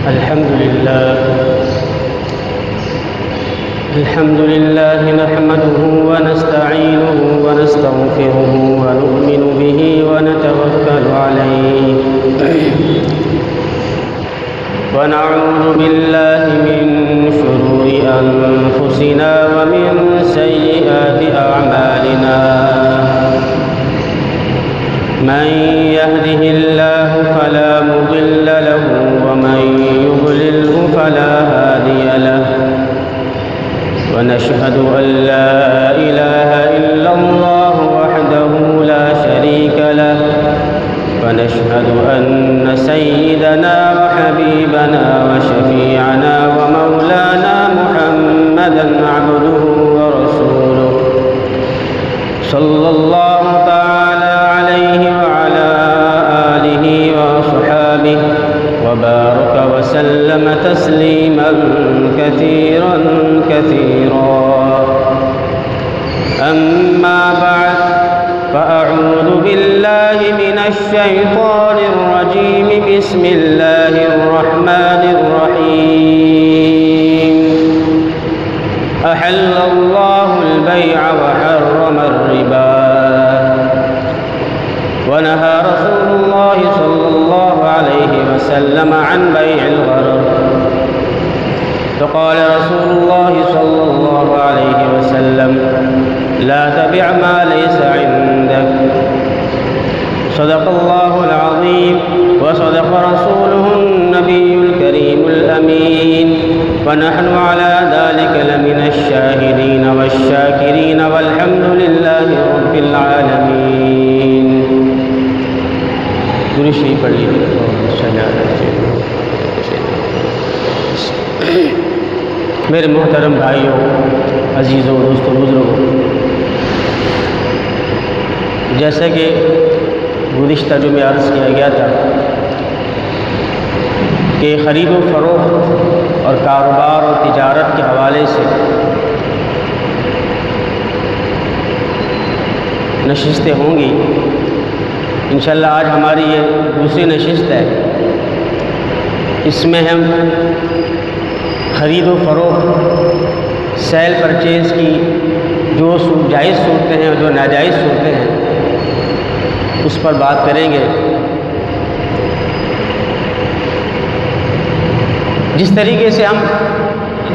الحمد لله نحمده ونستعينه ونستغفره ونؤمن به ونتوكل عليه ونعوذ بالله من شرور أنفسنا ومن سيئات أعمالنا من يهده الله فلا مضل له ومن يضلله فلا هادي له ونشهد أن لا إله إلا الله وحده لا شريك له ونشهد أن سيدنا وحبيبنا وشفيعنا ومولانا محمدا عبده ورسوله صلى الله تعالى عليه وعلى آله وصحابه وبارك وسلم تسليما كثيرا أما بعد فأعوذ بالله من الشيطان الرجيم بسم الله الرحمن الرحيم أحل الله البيع وحرم الربا ونهى رسول الله صلى الله عليه وسلم عن بيع الغرر فقال رسول الله صلى الله عليه وسلم لا تبع ما ليس عندك صدق الله العظيم وصدق رسوله النبي الكريم الأمين ونحن على ذلك لمن الشاهدين والشاكرين والحمد لله رب العالمين. درود شریف پڑھ لیجیے. میرے محترم بھائیوں، عزیزوں، دوستوں، بزرگوں، جیسا کہ گزشتہ جو میں عرض کیا گیا تھا کہ خرید و فروخت اور کاروبار اور تجارت کے حوالے سے نشستیں ہوں گی. انشاءاللہ آج ہماری یہ دوسری نشست ہے. اس میں ہم خرید و فروخت، سیل پرچیز کی جو جائز صورتیں ہیں اور جو ناجائز صورتیں ہیں اس پر بات کریں گے. جس طریقے سے ہم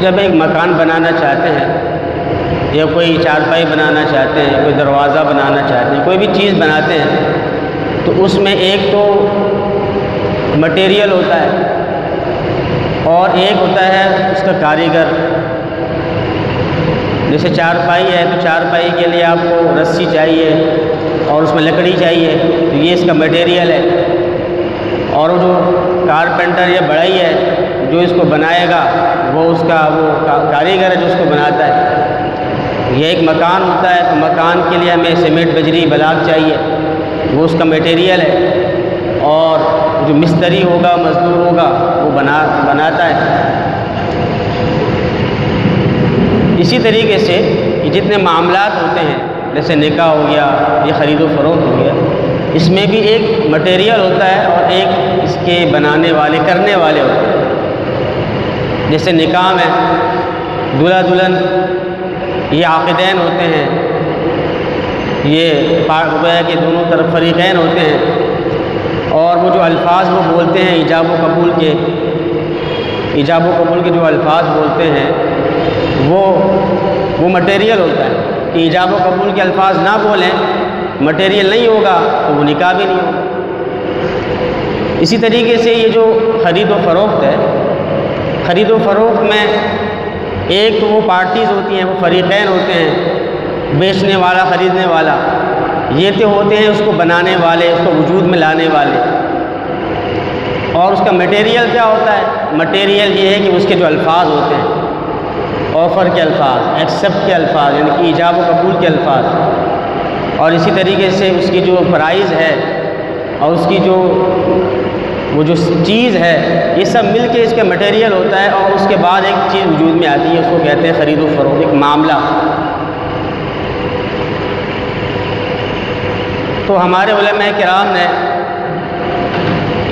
جب ایک مکان بنانا چاہتے ہیں یا کوئی چارپائی بنانا چاہتے ہیں، کوئی دروازہ بنانا چاہتے ہیں، کوئی بھی چیز بناتے ہیں تو اس میں ایک تو مٹیریل ہوتا ہے اور ایک ہوتا ہے اس کا کاریگر. جیسے چارپائی ہے تو چارپائی کے لیے آپ کو رسی چاہیے اور اس میں لکڑی چاہیے، تو یہ اس کا مٹیریل ہے. اور جو کارپینٹر یا بڑھئی ہے جو اس کو بنائے گا وہ اس کا کاریگر ہے جو اس کو بناتا ہے. یہ ایک مکان ہوتا ہے تو مکان کے لیے ہمیں سیمنٹ، بجری، بلاک چاہیے، وہ اس کا مٹیریل ہے. اور جو مستری ہوگا، مزدور ہوگا، وہ بناتا ہے. اسی طریقے سے یہ جتنے معاملات ہوتے ہیں جیسے نکاح ہو گیا، یہ خرید و فروخت ہو گیا، اس میں بھی ایک مٹیریل ہوتا ہے اور ایک اس کے بنانے والے، کرنے والے ہوتے ہیں. جیسے نکاح میں دلہا دلہن یہ عاقدین ہوتے ہیں، یہ گویا کہ دونوں طرف فریقین ہوتے ہیں، اور وہ جو الفاظ وہ بولتے ہیں ایجاب و قبول کے جو الفاظ بولتے ہیں وہ مٹیریل ہوتا ہے. کہ ایجاب و قبول کے الفاظ نہ بولیں، مٹیریل نہیں ہوگا تو وہ نکاح بھی نہیں ہوگا. اسی طریقے سے یہ جو خرید و فروخت ہے، خرید و فروخت میں ایک تو وہ پارٹیز ہوتی ہیں، وہ فریقین ہوتے ہیں، بیچنے والا، خریدنے والا. یہ تو ہوتے ہیں اس کو بنانے والے، اس کو وجود میں لانے والے. اور اس کا مٹیریل کیا ہوتا ہے؟ مٹیریل یہ ہے کہ اس کے جو الفاظ ہوتے ہیں، آفر کے الفاظ، ایکسیپٹ کے الفاظ، یعنی کہ ایجاب و قبول کے الفاظ. اور اسی طریقے سے اس کی جو پرائز ہے اور اس کی وہ جو چیز ہے، یہ سب مل کے اس کا مٹیریل ہوتا ہے. اور اس کے بعد ایک چیز وجود میں آتی ہے، اس کو کہتے ہیں خرید و فروخت، ایک معاملہ. تو ہمارے علماء کرام نے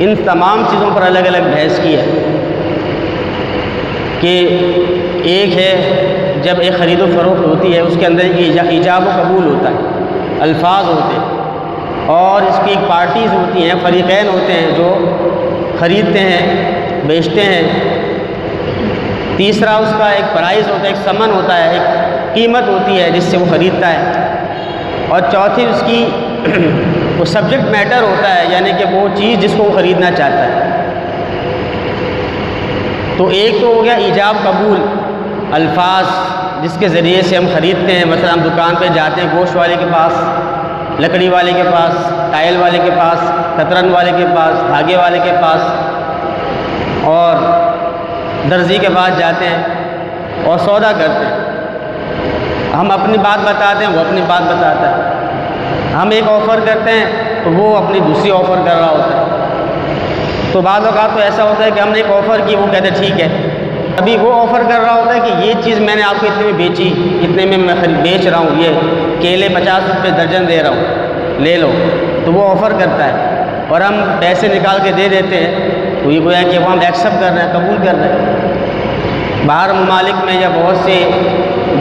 ان تمام چیزوں پر الگ الگ بحث کی ہے. کہ ایک ہے جب ایک خرید و فروخت ہوتی ہے، اس کے اندر ایجاب و قبول ہوتا ہے، الفاظ ہوتے ہیں، اور اس کی ایک پارٹیز ہوتی ہیں، فریقین ہوتے ہیں جو خریدتے ہیں بیچتے ہیں۔ تیسرا اس کا ایک پرائز ہوتا ہے، ایک ثمن ہوتا ہے، ایک قیمت ہوتی ہے جس سے وہ خریدتا ہے، اور چوتھی اس کی وہ سبجیکٹ میٹر ہوتا ہے، یعنی کہ وہ چیز جس کو وہ خریدنا چاہتا ہے۔ تو ایک تو ہو گیا ایجاب قبول، الفاظ جس کے ذریعے سے ہم خریدتے ہیں، مثلا ہم دکان پہ جاتے ہیں، گوشت والے کے پاس، لکڑی والے کے پاس، ٹائل والے کے پاس، کترن والے کے پاس، دھاگے والے کے پاس، اور درزی کے پاس جاتے ہیں اور سودا کرتے ہیں۔ ہم اپنی بات بتاتے ہیں، وہ اپنی بات بتاتا ہے، ہم ایک آفر کرتے ہیں تو وہ اپنی دوسری آفر کر رہا ہوتا ہے۔ تو بعض اوقات تو ایسا ہوتا ہے کہ ہم نے ایک آفر کی، وہ کہتے ہیں ٹھیک ہے، ابھی وہ آفر کر رہا ہوتا ہے کہ یہ چیز میں نے آپ کو اتنے میں بیچی، اتنے میں میں بیچ رہا ہوں، یہ کیلے 50 روپے درجن دے رہا ہوں، لے لو، تو وہ آفر کرتا ہے اور ہم پیسے نکال کے دے دیتے ہیں، تو یہ گویا کہ وہ ہم ایکسیپٹ کر رہے ہیں، قبول کر رہے ہیں۔ باہر ممالک میں یا بہت سے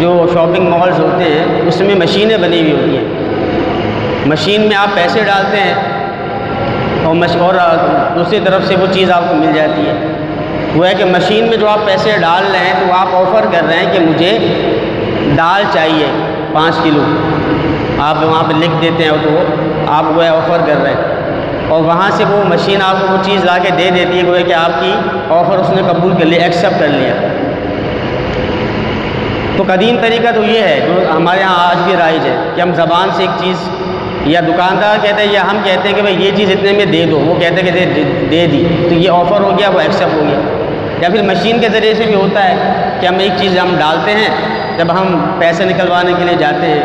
جو شاپنگ مالز ہوتے ہیں اس میں مشینیں بنی ہوئی ہوتی ہیں، مشین میں آپ پیسے ڈالتے ہیں اور دوسری طرف سے وہ چیز آپ کو مل جاتی ہے۔ وہ ہے کہ مشین میں جو آپ پیسے ڈال رہے ہیں تو آپ آفر کر رہے ہیں کہ مجھے دال چاہیے 5 کلو، آپ وہاں پہ لکھ دیتے ہیں تو آپ وہ آفر کر رہے ہیں، اور وہاں سے وہ مشین آپ کو وہ چیز لا کے دے دیتی ہے، وہ ہے کہ آپ کی آفر اس نے قبول کر لیا، ایکسیپٹ کر لیا۔ تو قدیم طریقہ تو یہ ہے جو ہمارے ہاں آج بھی رائج ہے کہ ہم زبان سے ایک چیز، یا دکاندار کہتے ہیں یا ہم کہتے ہیں کہ بھائی یہ چیز اتنے میں دے دو، وہ کہتے ہیں کہ دے دی، تو یہ آفر ہو گیا، وہ ایکسیپٹ ہو گیا۔ یا پھر مشین کے ذریعے سے بھی ہوتا ہے کہ ہم ایک چیز ہم ڈالتے ہیں، جب ہم پیسے نکلوانے کے لیے جاتے ہیں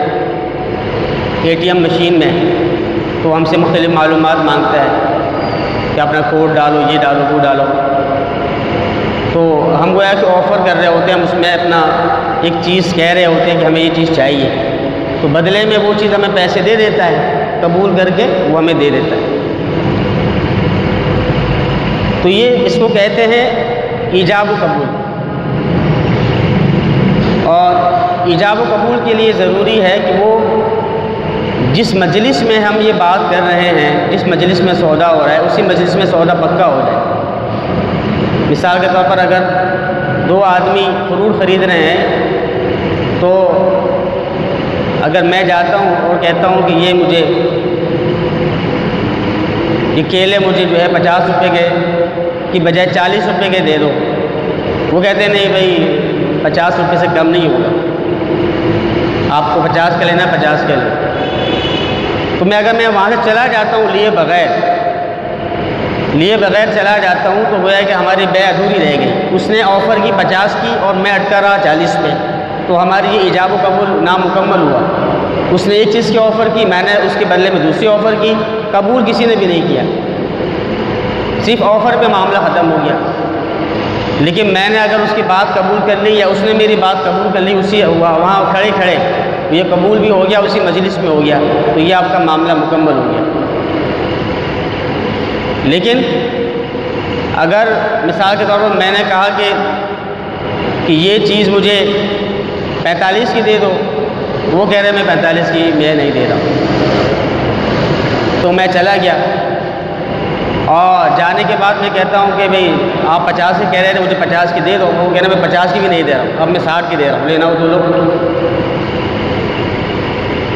ATM مشین میں، تو ہم سے مختلف معلومات مانگتا ہے کہ اپنا کوڈ ڈالو، یہ ڈالو، وہ ڈالو، تو ہم گویا کہ آفر کر رہے ہوتے ہیں، ہم اس میں اپنا ایک چیز کہہ رہے ہوتے ہیں کہ ہمیں یہ چیز چاہیے، تو بدلے میں وہ چیز ہمیں پیسے دے دیتا ہے، قبول کر کے وہ ہمیں دے دیتا ہے۔ تو یہ اس کو کہتے ہیں ایجاب و قبول۔ اور ایجاب و قبول کے لیے ضروری ہے کہ وہ جس مجلس میں ہم یہ بات کر رہے ہیں، جس مجلس میں سودا ہو رہا ہے، اسی مجلس میں سودا پکا ہو جائے۔ مثال کے طور پر اگر 2 آدمی فروٹ خرید رہے ہیں، تو اگر میں جاتا ہوں اور کہتا ہوں کہ یہ مجھے یہ کیلے مجھے جو ہے 50 روپے کے کی بجائے 40 روپے کے دے دو، وہ کہتے ہیں نہیں بھائی 50 روپے سے کم نہیں ہوگا، آپ کو 50 کا لینا 50 کا لینا۔ تو اگر میں وہاں سے چلا جاتا ہوں لیے بغیر چلا جاتا ہوں، تو وہ ہے کہ ہماری بے ادھوری رہ گئی، اس نے آفر کی 50 کی اور میں اٹکا رہا 40 پہ، تو ہماری یہ ایجاب و قبول نامکمل ہوا۔ اس نے ایک چیز کی آفر کی، میں نے اس کے بدلے میں دوسری آفر کی، قبول کسی نے بھی نہیں کیا، صرف آفر پہ معاملہ ختم ہو گیا۔ لیکن میں نے اگر اس کی بات قبول کر لی یا اس نے میری بات قبول کر لی، اسی وہاں کھڑے یہ قبول بھی ہو گیا، اسی مجلس میں ہو گیا، تو یہ آپ کا معاملہ مکمل ہو گیا۔ لیکن اگر مثال کے طور پر میں نے کہا کہ یہ چیز مجھے 45 کی دے دو، وہ کہہ رہے میں 45 کی میں نہیں دے رہا ہوں، تو میں چلا گیا، اور جانے کے بعد میں کہتا ہوں کہ بھئی آپ 50 کی کہہ رہے تھے، مجھے 50 کی دے دو، وہ کہہ رہے میں 50 کی بھی نہیں دے رہا ہوں، اب میں 60 کی دے رہا ہوں، لینا ہو تو لو۔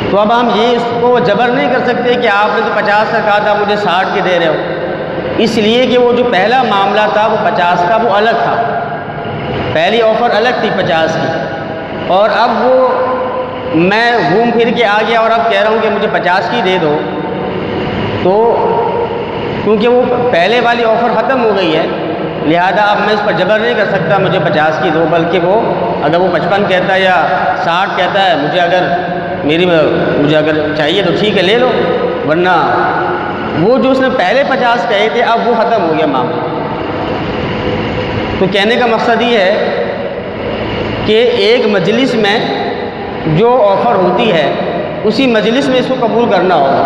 تو اب ہم یہ اس کو جبر نہیں کر سکتے کہ آپ نے تو 50 کا کہا تھا، مجھے 60 کی دے رہے ہو، اس لیے کہ وہ جو پہلا معاملہ تھا وہ 50 کا، وہ الگ تھا، پہلی آفر الگ تھی 50 کی، اور اب وہ میں گھوم پھر کے آ گیا اور اب کہہ رہا ہوں کہ مجھے 50 کی دے دو، تو کیونکہ وہ پہلے والی آفر ختم ہو گئی ہے، لہذا اب میں اس پر جبر نہیں کر سکتا مجھے 50 کی دو، بلکہ وہ اگر وہ 55 کہتا ہے یا 60 کہتا ہے، مجھے اگر چاہیے تو ٹھیک ہے لے لو، ورنہ وہ جو اس نے پہلے 50 کہے تھے اب وہ ختم ہو گیا معاملہ۔ تو کہنے کا مقصد یہ ہے کہ ایک مجلس میں جو آفر ہوتی ہے اسی مجلس میں اس کو قبول کرنا ہوگا۔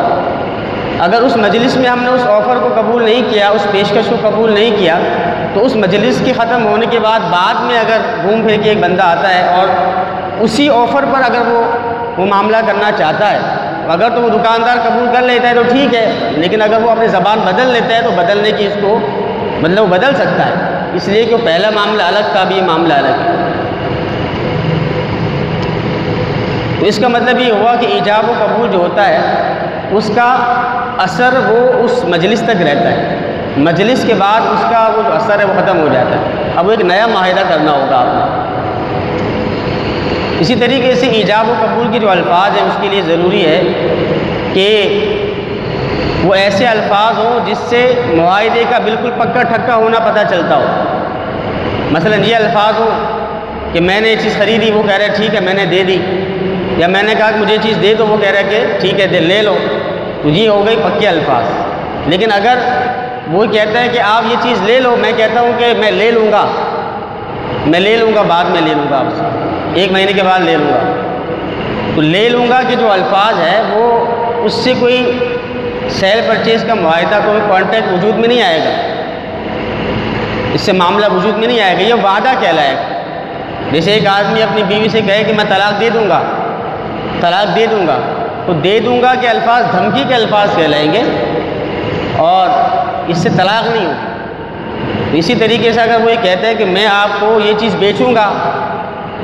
اگر اس مجلس میں ہم نے اس آفر کو قبول نہیں کیا، اس پیشکش کو قبول نہیں کیا، تو اس مجلس کے ختم ہونے کے بعد میں اگر گھوم پھر کے ایک بندہ آتا ہے اور اسی آفر پر اگر وہ معاملہ کرنا چاہتا ہے، اگر تو وہ دکاندار قبول کر لیتا ہے تو ٹھیک ہے، لیکن اگر وہ اپنی زبان بدل لیتا ہے تو بدلنے کی اس کو مطلب وہ بدل سکتا ہے، اس لیے کہ وہ پہلا معاملہ الگ تھا، اب یہ معاملہ الگ ہے۔ تو اس کا مطلب یہ ہوا کہ ایجاب و قبول جو ہوتا ہے اس کا اثر وہ اس مجلس تک رہتا ہے، مجلس کے بعد اس کا وہ جو اثر ہے وہ ختم ہو جاتا ہے، اب وہ ایک نیا معاہدہ کرنا ہوگا آپ نے۔ اسی طریقے سے ایجاب و قبول کے جو الفاظ ہیں اس کے لیے ضروری ہے کہ وہ ایسے الفاظ ہوں جس سے معاہدے کا بالکل پکا ٹھکا ہونا پتہ چلتا ہو۔ مثلا یہ الفاظ ہوں کہ میں نے یہ چیز خریدی، وہ کہہ رہا ہے ٹھیک ہے میں نے دے دی، یا میں نے کہا کہ مجھے چیز دے دو، وہ کہہ رہا ہے کہ ٹھیک ہے لے لو، تو یہ ہو گئی پکے الفاظ۔ لیکن اگر وہ کہتا ہے کہ آپ یہ چیز لے لو، میں کہتا ہوں کہ میں لے لوں گا بعد میں لے لوں گا، آپ سے 1 مہینے کے بعد لے لوں گا، تو لے لوں گا کہ جو الفاظ ہے وہ اس سے کوئی سیل پرچیز کا معاہدہ، کوئی کانٹیکٹ وجود میں نہیں آئے گا، اس سے معاملہ وجود میں نہیں آئے گا، یہ وعدہ کہلائے گا۔ جیسے ایک آدمی اپنی بیوی سے کہے کہ میں طلاق دے دوں گا، تو دے دوں گا کہ الفاظ دھمکی کے الفاظ کہلائیں گے اور اس سے طلاق نہیں ہوگی۔ اسی طریقے سے اگر وہ یہ کہتا ہے کہ میں آپ کو یہ چیز بیچوں گا،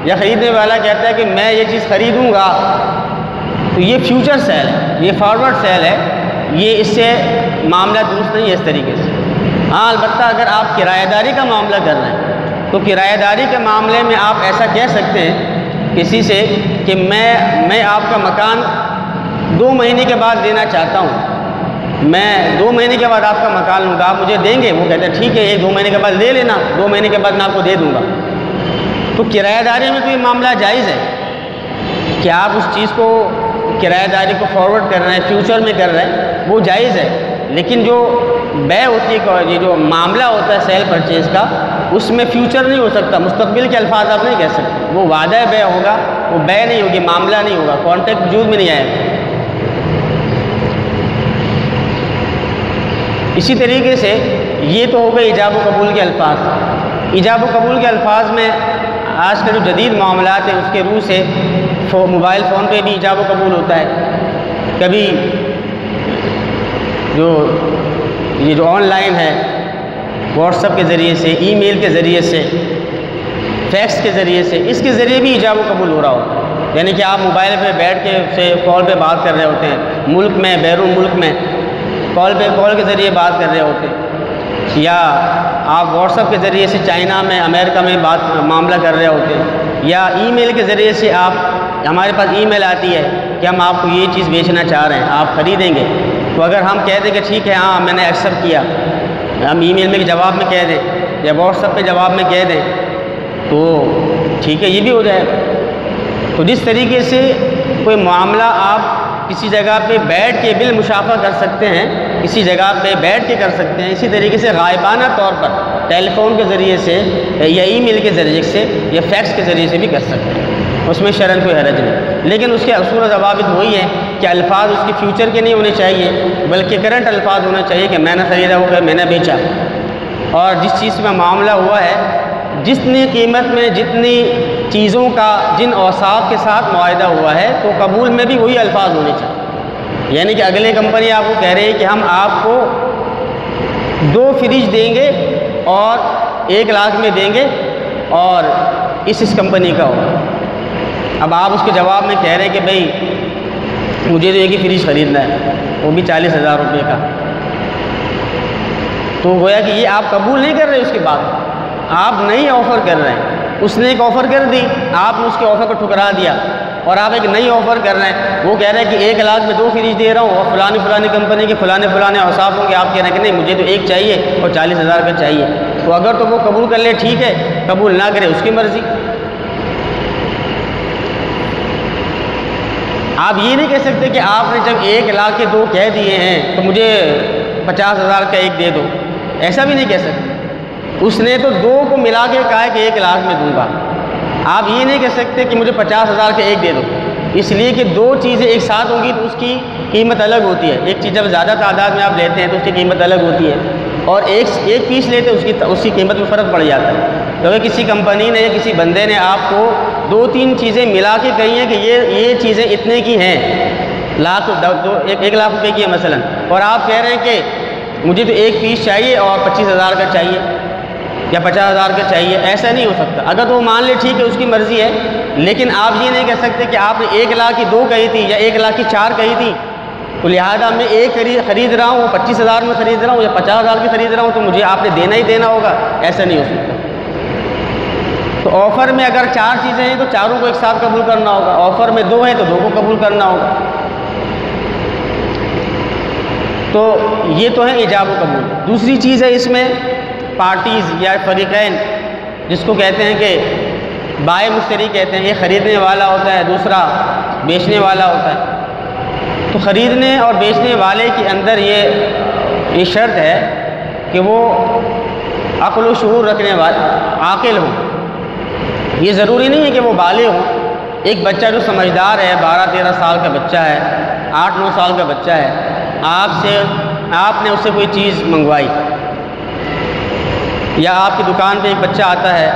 یا خریدنے والا کہتا ہے کہ میں یہ چیز خریدوں گا، تو یہ فیوچر سیل ہے، یہ فارورڈ سیل ہے، یہ اس سے معاملہ درست نہیں ہے اس طریقے سے۔ ہاں البتہ اگر آپ کرایہ داری کا معاملہ کر رہے ہیں تو کرایہ داری کے معاملے میں آپ ایسا کہہ سکتے ہیں کسی سے کہ میں آپ کا مکان 2 مہینے کے بعد دینا چاہتا ہوں، میں 2 مہینے کے بعد آپ کا مکان لوں گا، آپ مجھے دیں گے؟ وہ کہتے ہیں ٹھیک ہے یہ 2 مہینے کے بعد لے لینا، 2 مہینے کے بعد میں آپ کو دے دوں گا۔ تو کرایہ داری میں تو یہ معاملہ جائز ہے کہ آپ اس چیز کو کرایہ داری کو فارورڈ کر رہے ہیں، فیوچر میں کر رہے ہیں، وہ جائز ہے، لیکن جو بے ہوتی ہے، یہ جو معاملہ ہوتا ہے سیل پرچیز کا، اس میں فیوچر نہیں ہو سکتا، مستقبل کے الفاظ آپ نہیں کہہ سکتے، وہ وعدہ بے ہوگا، وہ بے نہیں ہوگی، معاملہ نہیں ہوگا، کانٹیکٹ وجود میں نہیں آئے گا۔ اسی طریقے سے یہ تو ہو گئے ایجاب و قبول کے الفاظ۔ ایجاب و قبول کے الفاظ میں آج کے جو جدید معاملات ہیں اس کے روح سے موبائل فون پہ بھی ایجاب و قبول ہوتا ہے، کبھی یہ جو آن لائن ہے واٹس ایپ کے ذریعے سے، ای میل کے ذریعے سے، فیکس کے ذریعے سے، اس کے ذریعے بھی ایجاب و قبول ہو رہا ہوتا ہے، یعنی کہ آپ موبائل پہ بیٹھ کے سے کال پہ بات کر رہے ہوتے ہیں، ملک میں بیرون ملک میں کال کے ذریعے بات کر رہے ہوتے ہیں، یا آپ واٹس ایپ کے ذریعے سے چائنا میں، امریکہ میں معاملہ کر رہے ہوتے ہیں، یا ای میل کے ذریعے سے ہمارے پاس ای میل آتی ہے کہ ہم آپ کو یہ چیز بیچنا چاہ رہے ہیں، آپ خریدیں گے، تو اگر ہم کہہ دیں کہ ٹھیک ہے ہاں میں نے ایکسیپٹ کیا، ہم ای میل میں جواب میں کہہ دیں یا واٹس ایپ پہ جواب میں کہہ دیں تو ٹھیک ہے یہ بھی ہو جائے گا۔ تو جس طریقے سے کوئی معاملہ آپ کسی جگہ پہ بیٹھ کے بالمشافہ کر سکتے ہیں، کسی جگہ پہ بیٹھ کے کر سکتے ہیں، اسی طریقے سے غائبانہ طور پر ٹیلی فون کے ذریعے سے یا ای میل کے ذریعے سے یا فیکس کے ذریعے سے بھی کر سکتے ہیں، اس میں شرعاً کوئی حرج نہیں، لیکن اس کے اصول و ضوابط وہی ہیں کہ الفاظ اس کے فیوچر کے نہیں ہونے چاہیے بلکہ کرنٹ الفاظ ہونا چاہیے کہ میں نے خریدا وہ کہ میں نے بیچا، اور جس چیز میں معاملہ ہوا ہے، جتنی قیمت میں جتنی چیزوں کا جن اوصاف کے ساتھ معاہدہ ہوا ہے تو قبول میں بھی وہی الفاظ ہونے چاہیے، یعنی کہ اگلے کمپنی آپ کو کہہ رہی ہے کہ ہم آپ کو 2 فریج دیں گے اور 1 لاکھ میں دیں گے اور اس کمپنی کا ہوگا، اب آپ اس کے جواب میں کہہ رہے ہیں کہ بھئی مجھے تو ایک ہی فریج خریدنا ہے، وہ بھی 40,000 روپے کا، تو گویا کہ یہ آپ قبول نہیں کر رہے، اس کے بعد آپ نئی آفر کر رہے ہیں، اس نے ایک آفر کر دی، آپ نے اس کے آفر کو ٹھکرا دیا اور آپ ایک نئی آفر کر رہے ہیں، وہ کہہ رہے ہیں کہ 1 لاکھ میں 2 فریج دے رہا ہوں اور فلانی کمپنی کے فلانے اوصاف ہوں کہ آپ کہہ رہے ہیں کہ نہیں مجھے تو ایک چاہیے اور 40,000 کا چاہیے، تو اگر تو وہ قبول کر لے ٹھیک ہے، قبول نہ کرے اس کی مرضی۔ آپ یہ نہیں کہہ سکتے کہ آپ نے جب 1 لاکھ کے 2 کہہ دیے ہیں تو مجھے 50,000 کا 1 دے دو، ایسا بھی نہیں کہہ سکتے، اس نے تو 2 کو ملا کے کہا ہے کہ 1 لاکھ میں دوں گا، آپ یہ نہیں کہہ سکتے کہ مجھے 50,000 کا 1 دے دو، اس لیے کہ 2 چیزیں ایک ساتھ ہوں گی تو اس کی قیمت الگ ہوتی ہے، ایک چیز جب زیادہ تعداد میں آپ لیتے ہیں تو اس کی قیمت الگ ہوتی ہے، اور ایک پیس لیتے اس کی قیمت میں فرق پڑ جاتا ہے، کیونکہ کسی کمپنی نے یا کسی بندے نے آپ کو 2-3 چیزیں ملا کے کہی ہیں کہ یہ چیزیں اتنے کی ہیں، 1 لاکھ روپے کی ہے مثلا، اور آپ کہہ رہے ہیں کہ مجھے تو ایک پیس چاہیے اور 25,000 کا چاہیے یا 50,000 کا چاہیے، ایسا نہیں ہو سکتا۔ اگر تو مان لے ٹھیک ہے، اس کی مرضی ہے، لیکن آپ یہ نہیں کہہ سکتے کہ آپ نے 1 لاکھ کی 2 کہی تھی یا 1 لاکھ کی 4 کہی تھی، تو لہٰذا میں ایک خرید رہا ہوں، 25,000 میں خرید رہا ہوں یا 50,000 کی خرید رہا ہوں، تو مجھے آپ نے دینا ہی دینا ہوگا، ایسا نہیں ہو سکتا۔ تو آفر میں اگر 4 چیزیں ہیں تو چاروں کو ایک ساتھ قبول کرنا ہوگا، آفر میں 2 ہیں تو 2 کو قبول کرنا ہوگا۔ تو یہ تو ہے ایجاب و قبول۔ دوسری چیز ہے اس میں پارٹیز یا فریقین، جس کو کہتے ہیں کہ بائع مشتری کہتے ہیں، ایک خریدنے والا ہوتا ہے، دوسرا بیچنے والا ہوتا ہے۔ تو خریدنے اور بیچنے والے کے اندر یہ شرط ہے کہ وہ عقل و شعور رکھنے والا عاقل ہوں۔ یہ ضروری نہیں ہے کہ وہ بالغ ہوں۔ ایک بچہ جو سمجھدار ہے، 12-13 سال کا بچہ ہے، 8-9 سال کا بچہ ہے، آپ نے اس سے کوئی چیز منگوائی، یا آپ کی دکان پہ ایک بچہ آتا ہے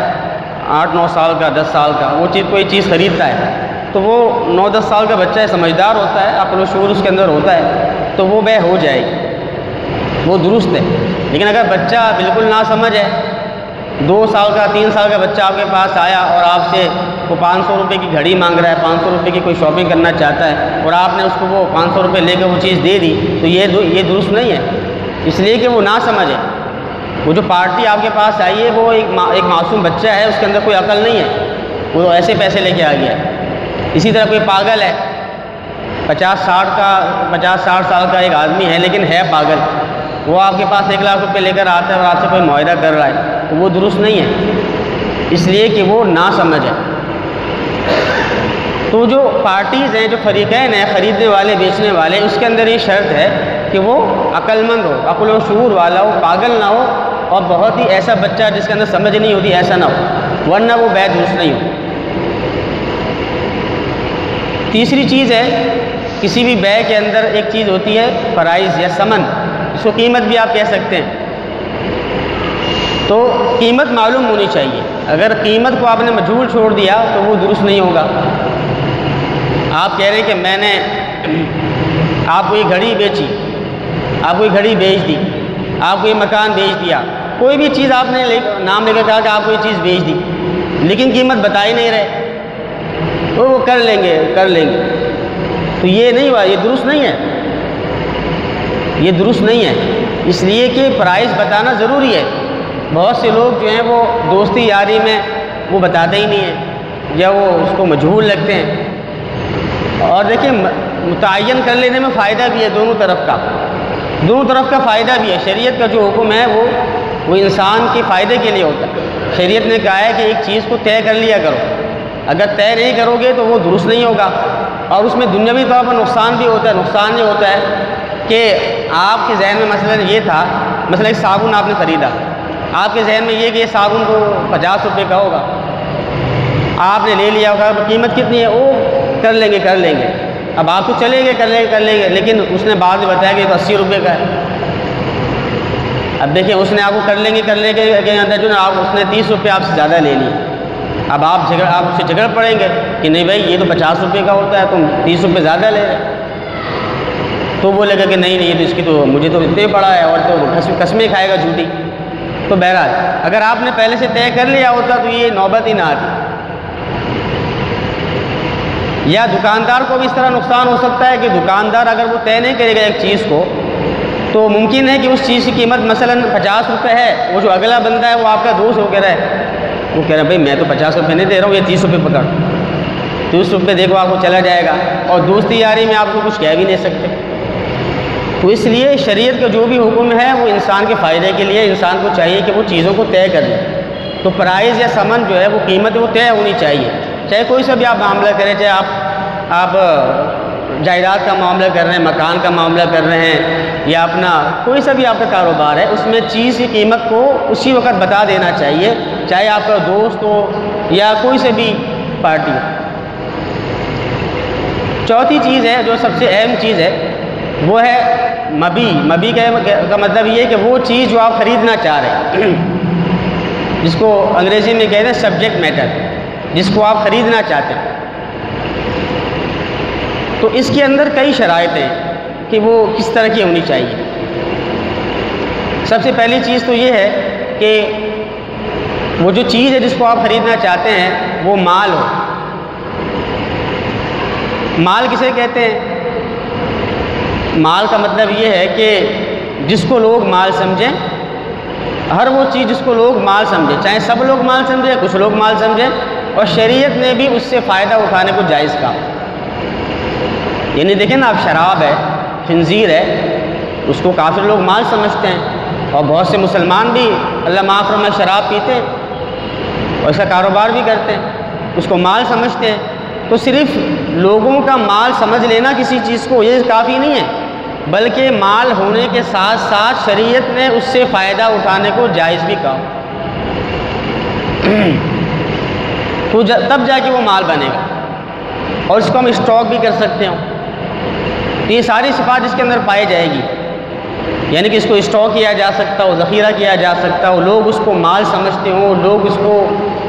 8-9 سال کا، 10 سال کا، وہ کوئی چیز خریدتا ہے، تو وہ 9-10 سال کا بچہ ہے، سمجھدار ہوتا ہے، عقل و شعور اس کے اندر ہوتا ہے، تو وہ بے ہو جائے گی، وہ درست ہے۔ لیکن اگر بچہ بالکل ناسمجھ ہے، 2 سال کا 3 سال کا بچہ آپ کے پاس آیا اور آپ سے وہ 500 روپے کی گھڑی مانگ رہا ہے، 500 روپے کی کوئی شاپنگ کرنا چاہتا ہے، اور آپ نے اس کو وہ 500 روپے لے کے وہ چیز دے دی، تو یہ درست نہیں ہے، اس لیے کہ وہ نہ سمجھے۔ وہ جو پارٹی آپ کے پاس آئی ہے وہ ایک معصوم بچہ ہے، اس کے اندر کوئی عقل نہیں ہے، وہ ایسے پیسے لے کے آ گیا ہے۔ اسی طرح کوئی پاگل ہے، 50-60 سال کا ایک آدمی ہے لیکن ہے پاگل، وہ آپ کے پاس 1 لاکھ روپے لے کر آتا ہے اور آپ سے کوئی معاہدہ کر رہا ہے، تو وہ درست نہیں ہے، اس لیے کہ وہ نہ سمجھ ہے۔ تو جو پارٹیز ہیں، جو فریقین ہیں، خریدنے والے بیچنے والے، اس کے اندر یہ شرط ہے کہ وہ عقل مند ہو، عقل و شعور والا ہو، پاگل نہ ہو، اور بہت ہی ایسا بچہ جس کے اندر سمجھ نہیں ہوتی، ایسا نہ ہو، ورنہ وہ بیع درست نہیں ہو۔ تیسری چیز ہے، کسی بھی بیع کے اندر ایک چیز ہوتی ہے پرائز یا ثمن، اس کو قیمت بھی آپ کہہ سکتے ہیں۔ تو قیمت معلوم ہونی چاہیے، اگر قیمت کو آپ نے مجہول چھوڑ دیا تو وہ درست نہیں ہوگا۔ آپ کہہ رہے ہیں کہ میں نے آپ کو یہ گھڑی بیچی، آپ کو یہ گھڑی بیچ دی، آپ کو یہ مکان بیچ دیا، کوئی بھی چیز آپ نے نام لے کر کہا کہ آپ کو یہ چیز بیچ دی، لیکن قیمت بتا ہی نہیں رہے، تو وہ کر لیں گے، تو یہ نہیں ہوا، یہ درست نہیں ہے، یہ درست نہیں ہے، اس لیے کہ پرائز بتانا ضروری ہے۔ بہت سے لوگ جو ہیں وہ دوستی یاری میں وہ بتاتے ہی نہیں ہیں، یا وہ اس کو مجہول رکھتے ہیں۔ اور دیکھیں، متعین کر لینے میں فائدہ بھی ہے، دونوں طرف کا فائدہ بھی ہے۔ شریعت کا جو حکم ہے وہ انسان کے فائدے کے لیے ہوتا ہے۔ شریعت نے کہا ہے کہ ایک چیز کو طے کر لیا کرو، اگر طے نہیں کرو گے تو وہ درست نہیں ہوگا، اور اس میں دنیاوی طور پر نقصان بھی ہوتا ہے۔ نقصان یہ ہوتا ہے کہ آپ کے ذہن میں مثلا یہ تھا، مثلا ایک صابن آپ نے خریدا، آپ کے ذہن میں یہ کہ یہ صابن کو 50 روپے کا ہوگا، آپ نے لے لیا ہوگا، قیمت کتنی ہے، وہ کر لیں گے، اب آپ تو چلے گئے کر لیں گے، لیکن اس نے بعد میں بتایا کہ یہ تو 80 روپے کا ہے۔ اب دیکھیں، اس نے آپ کو کر لیں گے کے اندر جو نا اس نے 30 روپے آپ سے زیادہ لے لیے، اب آپ اس سے جھگڑ پڑیں گے کہ نہیں بھائی، یہ تو 50 روپے کا ہوتا ہے، تم 30 روپے زیادہ لے رہے، تو بولے گا کہ نہیں یہ تو اس کی تو مجھے تو اتنے پڑا ہے، اور تو قسمیں کھائے گا جھوٹی۔ تو بہرحال اگر آپ نے پہلے سے طے کر لیا ہوتا تو یہ نوبت ہی نہ آتی۔ یا دکاندار کو بھی اس طرح نقصان ہو سکتا ہے کہ دکاندار اگر وہ طے نہیں کرے گا ایک چیز کو، تو ممکن ہے کہ اس چیز کی قیمت مثلا 50 روپے ہے، وہ جو اگلا بندہ ہے وہ آپ کا دوست ہو کے رہے، وہ کہہ رہا ہے بھائی میں تو 50 روپے نہیں دے رہا ہوں، یہ 30 روپے پکڑ، 30 روپے دیکھو آپ کو چلا جائے گا، اور دوستی یاری میں آپ کو کچھ کہہ بھی نہیں سکتے۔ تو اس لیے شریعت کا جو بھی حکم ہے وہ انسان کے فائدے کے لیے، انسان کو چاہیے کہ وہ چیزوں کو طے کر لے۔ تو پرائز یا ثمن جو ہے وہ قیمت وہ طے ہونی چاہیے، چاہے کوئی سا بھی آپ معاملہ کریں، چاہے آپ جائیداد کا معاملہ کر رہے ہیں، مکان کا معاملہ کر رہے ہیں، یا اپنا کوئی سا بھی آپ کا کاروبار ہے، اس میں چیز کی قیمت کو اسی وقت بتا دینا چاہیے، چاہے آپ کا دوست ہو یا کوئی سے بھی پارٹی ہو۔ چوتھی چیز ہے جو سب سے اہم چیز ہے وہ ہے مبی کا مطلب یہ ہے کہ وہ چیز جو آپ خریدنا چاہ رہے ہیں، جس کو انگریزی میں کہتے ہیں سبجیکٹ میٹر، جس کو آپ خریدنا چاہتے ہیں، تو اس کے اندر کئی شرائط ہیں کہ وہ کس طرح کی ہونی چاہیے۔ سب سے پہلی چیز تو یہ ہے کہ وہ جو چیز ہے جس کو آپ خریدنا چاہتے ہیں وہ مال ہو۔ مال کسے کہتے ہیں؟ مال کا مطلب یہ ہے کہ جس کو لوگ مال سمجھیں، ہر وہ چیز جس کو لوگ مال سمجھیں، چاہے سب لوگ مال سمجھیں، کچھ لوگ مال سمجھیں، اور شریعت نے بھی اس سے فائدہ اٹھانے کو جائز کہا۔ یعنی دیکھیں نا، اب شراب ہے، خنزیر ہے، اس کو کافر لوگ مال سمجھتے ہیں، اور بہت سے مسلمان بھی اللہ معاف فرمائے شراب پیتے ہیں اور اس کا کاروبار بھی کرتے ہیں، اس کو مال سمجھتے ہیں۔ تو صرف لوگوں کا مال سمجھ لینا کسی چیز کو یہ کافی نہیں ہے، بلکہ مال ہونے کے ساتھ ساتھ شریعت نے اس سے فائدہ اٹھانے کو جائز بھی کہا، تو تب جا کے وہ مال بنے گا، اور اس کو ہم اسٹاک بھی کر سکتے ہیں۔ تو یہ ساری صفات اس کے اندر پائی جائے گی، یعنی کہ اس کو اسٹاک کیا جا سکتا ہو، ذخیرہ کیا جا سکتا ہو، لوگ اس کو مال سمجھتے ہوں، لوگ اس کو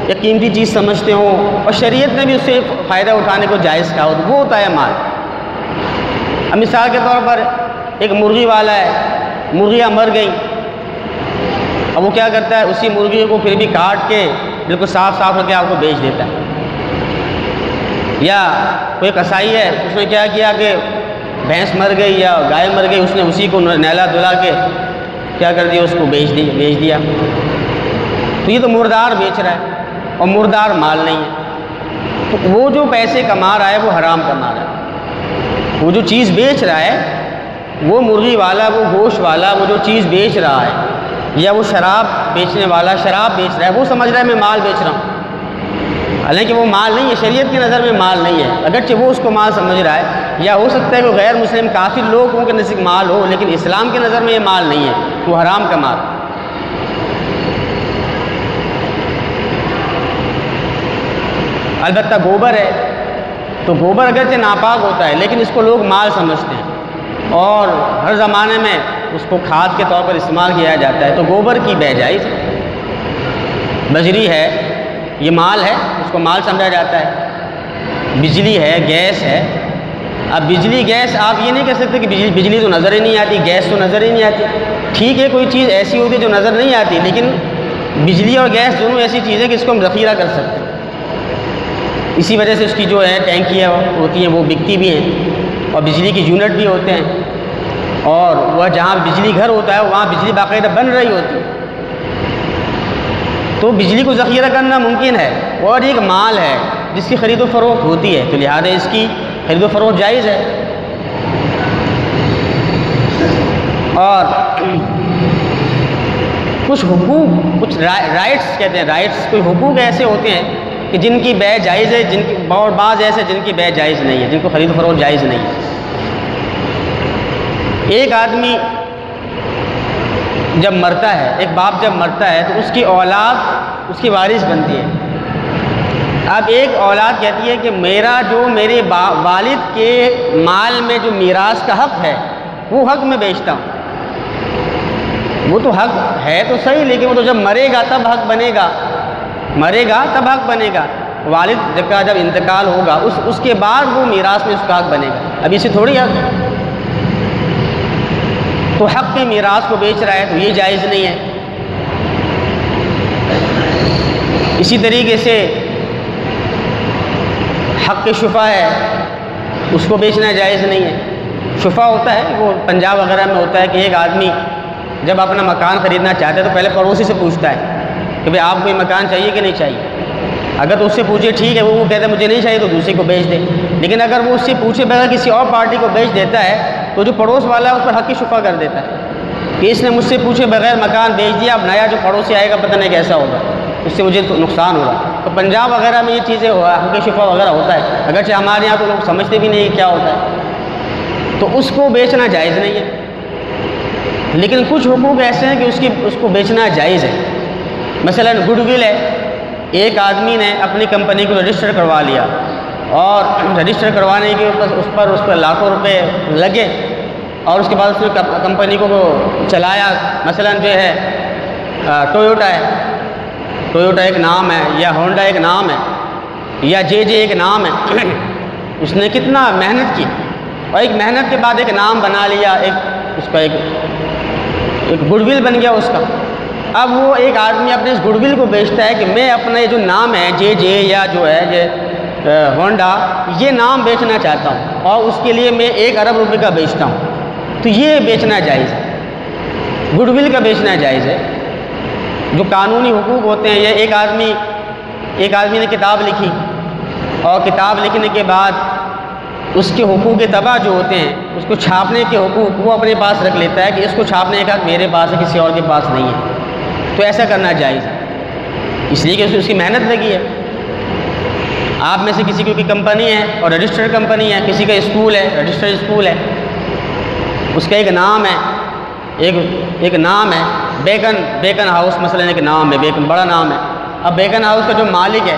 ایک قیمتی چیز سمجھتے ہوں، اور شریعت نے بھی اس سے فائدہ اٹھانے کو جائز کہا ہو، تو وہ ہوتا ہے مال۔ اب مثال کے طور پر ایک مرغی والا ہے، مرغیاں مر گئیں، اب وہ کیا کرتا ہے، اسی مرغی کو پھر بھی کاٹ کے بالکل صاف کر کے آپ کو بیچ دیتا ہے۔ یا کوئی کسائی ہے، اس نے کیا کیا کہ بھینس مر گئی یا گائے مر گئی، اس نے اسی کو نہلا دھلا کے کیا کر دیا، اس کو بیچ دیا۔ تو یہ تو مردار بیچ رہا ہے، اور مردار مال نہیں ہے، تو وہ جو پیسے کما رہا ہے وہ حرام کما رہا ہے۔ وہ جو چیز بیچ رہا ہے، وہ مرغی والا، وہ گوشت والا، وہ جو چیز بیچ رہا ہے، یا وہ شراب بیچنے والا شراب بیچ رہا ہے، وہ سمجھ رہا ہے میں مال بیچ رہا ہوں، حالانکہ وہ مال نہیں ہے، شریعت کی نظر میں مال نہیں ہے، اگرچہ وہ اس کو مال سمجھ رہا ہے۔ یا ہو سکتا ہے کہ غیر مسلم کافر لوگوں کے نزدیک مال ہو، لیکن اسلام کی نظر میں یہ مال نہیں ہے، وہ حرام کا مال۔ البتہ گوبر ہے، تو گوبر اگرچہ ناپاک ہوتا ہے، لیکن اس کو لوگ مال سمجھتے ہیں، اور ہر زمانے میں اس کو کھاد کے طور پر استعمال کیا جاتا ہے، تو گوبر کی بے جائز ہے۔ بجری ہے، یہ مال ہے، اس کو مال سمجھا جاتا ہے۔ بجلی ہے، گیس ہے۔ اب بجلی گیس آپ یہ نہیں کہہ سکتے کہ بجلی تو نظر ہی نہیں آتی، گیس تو نظر ہی نہیں آتی۔ ٹھیک ہے، کوئی چیز ایسی ہوتی ہے جو نظر نہیں آتی، لیکن بجلی اور گیس دونوں ایسی چیزیں کہ اس کو ہم ذخیرہ کر سکتے ہیں۔ اسی وجہ سے اس کی جو ہے ٹینکیاں ہوتی ہیں وہ بکتی بھی ہیں، اور بجلی کے یونٹ بھی ہوتے ہیں، اور وہ جہاں بجلی گھر ہوتا ہے وہاں بجلی باقاعدہ بن رہی ہوتی ہے، تو بجلی کو ذخیرہ کرنا ممکن ہے، اور ایک مال ہے جس کی خرید و فروخت ہوتی ہے، تو لہٰذا اس کی خرید و فروخت جائز ہے۔ اور کچھ حقوق، کچھ رائٹس کہتے ہیں، رائٹس کوئی حقوق ایسے ہوتے ہیں کہ جن کی بے جائز ہے، جن کی اور بعض ایسے جن کی بے جائز نہیں ہے، جن کو خرید و فروخت جائز نہیں ہے۔ ایک آدمی جب مرتا ہے، ایک باپ جب مرتا ہے تو اس کی اولاد اس کی وارث بنتی ہے۔ اب ایک اولاد کہتی ہے کہ میرے والد کے مال میں جو میراث کا حق ہے وہ حق میں بیچتا ہوں۔ وہ تو حق ہے تو صحیح، لیکن وہ تو جب مرے گا تب حق بنے گا، مرے گا تب حق بنے گا۔ والد کا جب انتقال ہوگا اس کے بعد وہ میراث میں اس کا حق بنے گا، اب اسے تھوڑی حق ہے۔ تو حق کے میراث کو بیچ رہا ہے تو یہ جائز نہیں ہے۔ اسی طریقے سے حق کے شفا ہے، اس کو بیچنا جائز نہیں ہے۔ شفا ہوتا ہے، وہ پنجاب وغیرہ میں ہوتا ہے کہ ایک آدمی جب اپنا مکان خریدنا چاہتا ہے تو پہلے پڑوسی سے پوچھتا ہے کہ بھئی آپ کو یہ مکان چاہیے کہ نہیں چاہیے۔ اگر تو اس سے پوچھے ٹھیک ہے، وہ کہتا ہے مجھے نہیں چاہیے تو دوسرے کو بیچ دے، لیکن اگر وہ اس سے پوچھے بغیر کسی اور پارٹی کو بیچ دیتا ہے تو جو پڑوس والا ہے اس پر حق کی شفا کر دیتا ہے کہ اس نے مجھ سے پوچھے بغیر مکان بیچ دیا، اب نیا جو پڑوسی آئے گا پتہ نہیں کیسا ہوگا، اس سے مجھے نقصان ہوگا۔ تو پنجاب وغیرہ میں یہ چیزیں حق کی شفا وغیرہ ہوتا ہے، اگرچہ ہمارے یہاں تو لوگ سمجھتے بھی نہیں کیا ہوتا ہے، تو اس کو بیچنا جائز نہیں ہے۔ لیکن کچھ حقوق ایسے ہیں کہ اس کو بیچنا جائز ہے۔ مثلا گڈ ول ہے، ایک آدمی نے اپنی کمپنی کو رجسٹر کروا لیا، اور رجسٹر کروانے کے اس پر لاکھوں روپے لگے، اور اس کے بعد اس نے کمپنی کو چلایا، مثلا جو ہے ٹویوٹا ہے، ٹویوٹا ایک نام ہے، یا ہونڈا ایک نام ہے، یا جے ایک نام ہے، اس نے کتنا محنت کی اور ایک محنت کے بعد ایک نام بنا لیا، اس کا ایک گڈ ول بن گیا اس کا۔ اب وہ ایک آدمی اپنے اس گڈ ول کو بیچتا ہے کہ میں اپنا یہ جو نام ہے جے یا جو ہے ہونڈا، یہ نام بیچنا چاہتا ہوں اور اس کے لیے میں 1 ارب روپے کا بیچتا ہوں، تو یہ بیچنا جائز ہے، گڈ ول کا بیچنا جائز ہے۔ جو قانونی حقوق ہوتے ہیں، یہ ایک آدمی نے کتاب لکھی اور کتاب لکھنے کے بعد اس کے حقوق طبع جو ہوتے ہیں، اس کو چھاپنے کے حقوق وہ اپنے پاس رکھ لیتا ہے کہ اس کو چھاپنے کا میرے پاس ہے، کسی اور کے پاس نہیں ہے، تو ایسا کرنا جائز ہے، اس لیے کہ اس کی محنت لگی ہے۔ آپ میں سے کسی کی کمپنی ہے اور رجسٹرڈ کمپنی ہے، کسی کا اسکول ہے، رجسٹرڈ اسکول ہے، اس کا ایک نام ہے، ایک نام ہے بیکن ہاؤس، مثلا ایک نام ہے بیکن، بڑا نام ہے۔ اب بیکن ہاؤس کا جو مالک ہے،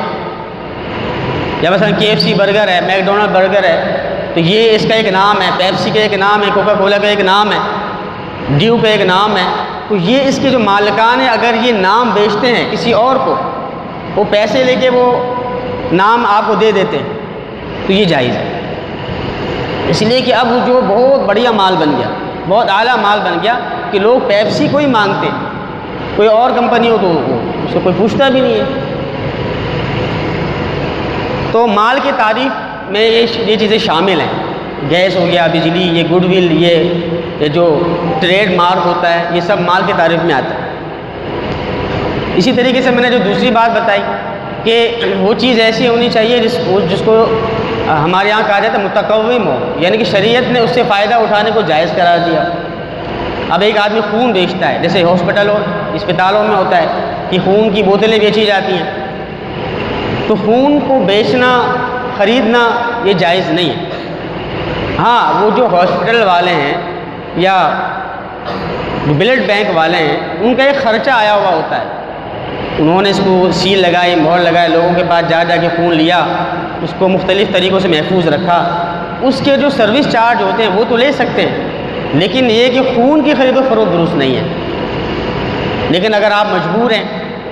یا مثلا KFC برگر ہے، میک ڈونلڈ برگر ہے، تو یہ اس کا ایک نام ہے، پیپسی کا ایک نام ہے، کوکا کولا کا ایک نام ہے، ڈیو کا ایک نام ہے، تو یہ اس کے جو مالکان ہیں اگر یہ نام بیچتے ہیں کسی اور کو، وہ پیسے لے کے وہ نام آپ کو دے دیتے ہیں، تو یہ جائز ہے، اس لیے کہ اب جو بہت بڑھیا مال بن گیا، بہت اعلیٰ مال بن گیا کہ لوگ پیپسی کو ہی مانگتے ہیں، کوئی اور کمپنی ہو تو اس کو کوئی پوچھتا بھی نہیں ہے۔ تو مال کی تعریف میں یہ چیزیں شامل ہیں، گیس ہو گیا، بجلی، یہ گڈ ول، یہ جو ٹریڈ مارک ہوتا ہے، یہ سب مال کی تعریف میں آتا ہے۔ اسی طریقے سے میں نے جو دوسری بات بتائی کہ وہ چیز ایسی ہونی چاہیے جس کو ہمارے یہاں کہا جاتا ہے متقوم ہو، یعنی کہ شریعت نے اس سے فائدہ اٹھانے کو جائز قرار دیا۔ اب ایک آدمی خون بیچتا ہے، جیسے اسپتالوں میں ہوتا ہے کہ خون کی بوتلیں بیچی جاتی ہیں، تو خون کو بیچنا، خریدنا یہ جائز نہیں ہے۔ ہاں، وہ جو ہاسپٹل والے ہیں یا بلڈ بینک والے ہیں، ان کا ایک خرچہ آیا ہوا ہوتا ہے، انہوں نے اس کو سیل لگائی، مہر لگائے، لوگوں کے پاس جا کے خون لیا، اس کو مختلف طریقوں سے محفوظ رکھا، اس کے جو سروس چارج ہوتے ہیں وہ تو لے سکتے ہیں، لیکن یہ کہ خون کی خرید و فروخت درست نہیں ہے۔ لیکن اگر آپ مجبور ہیں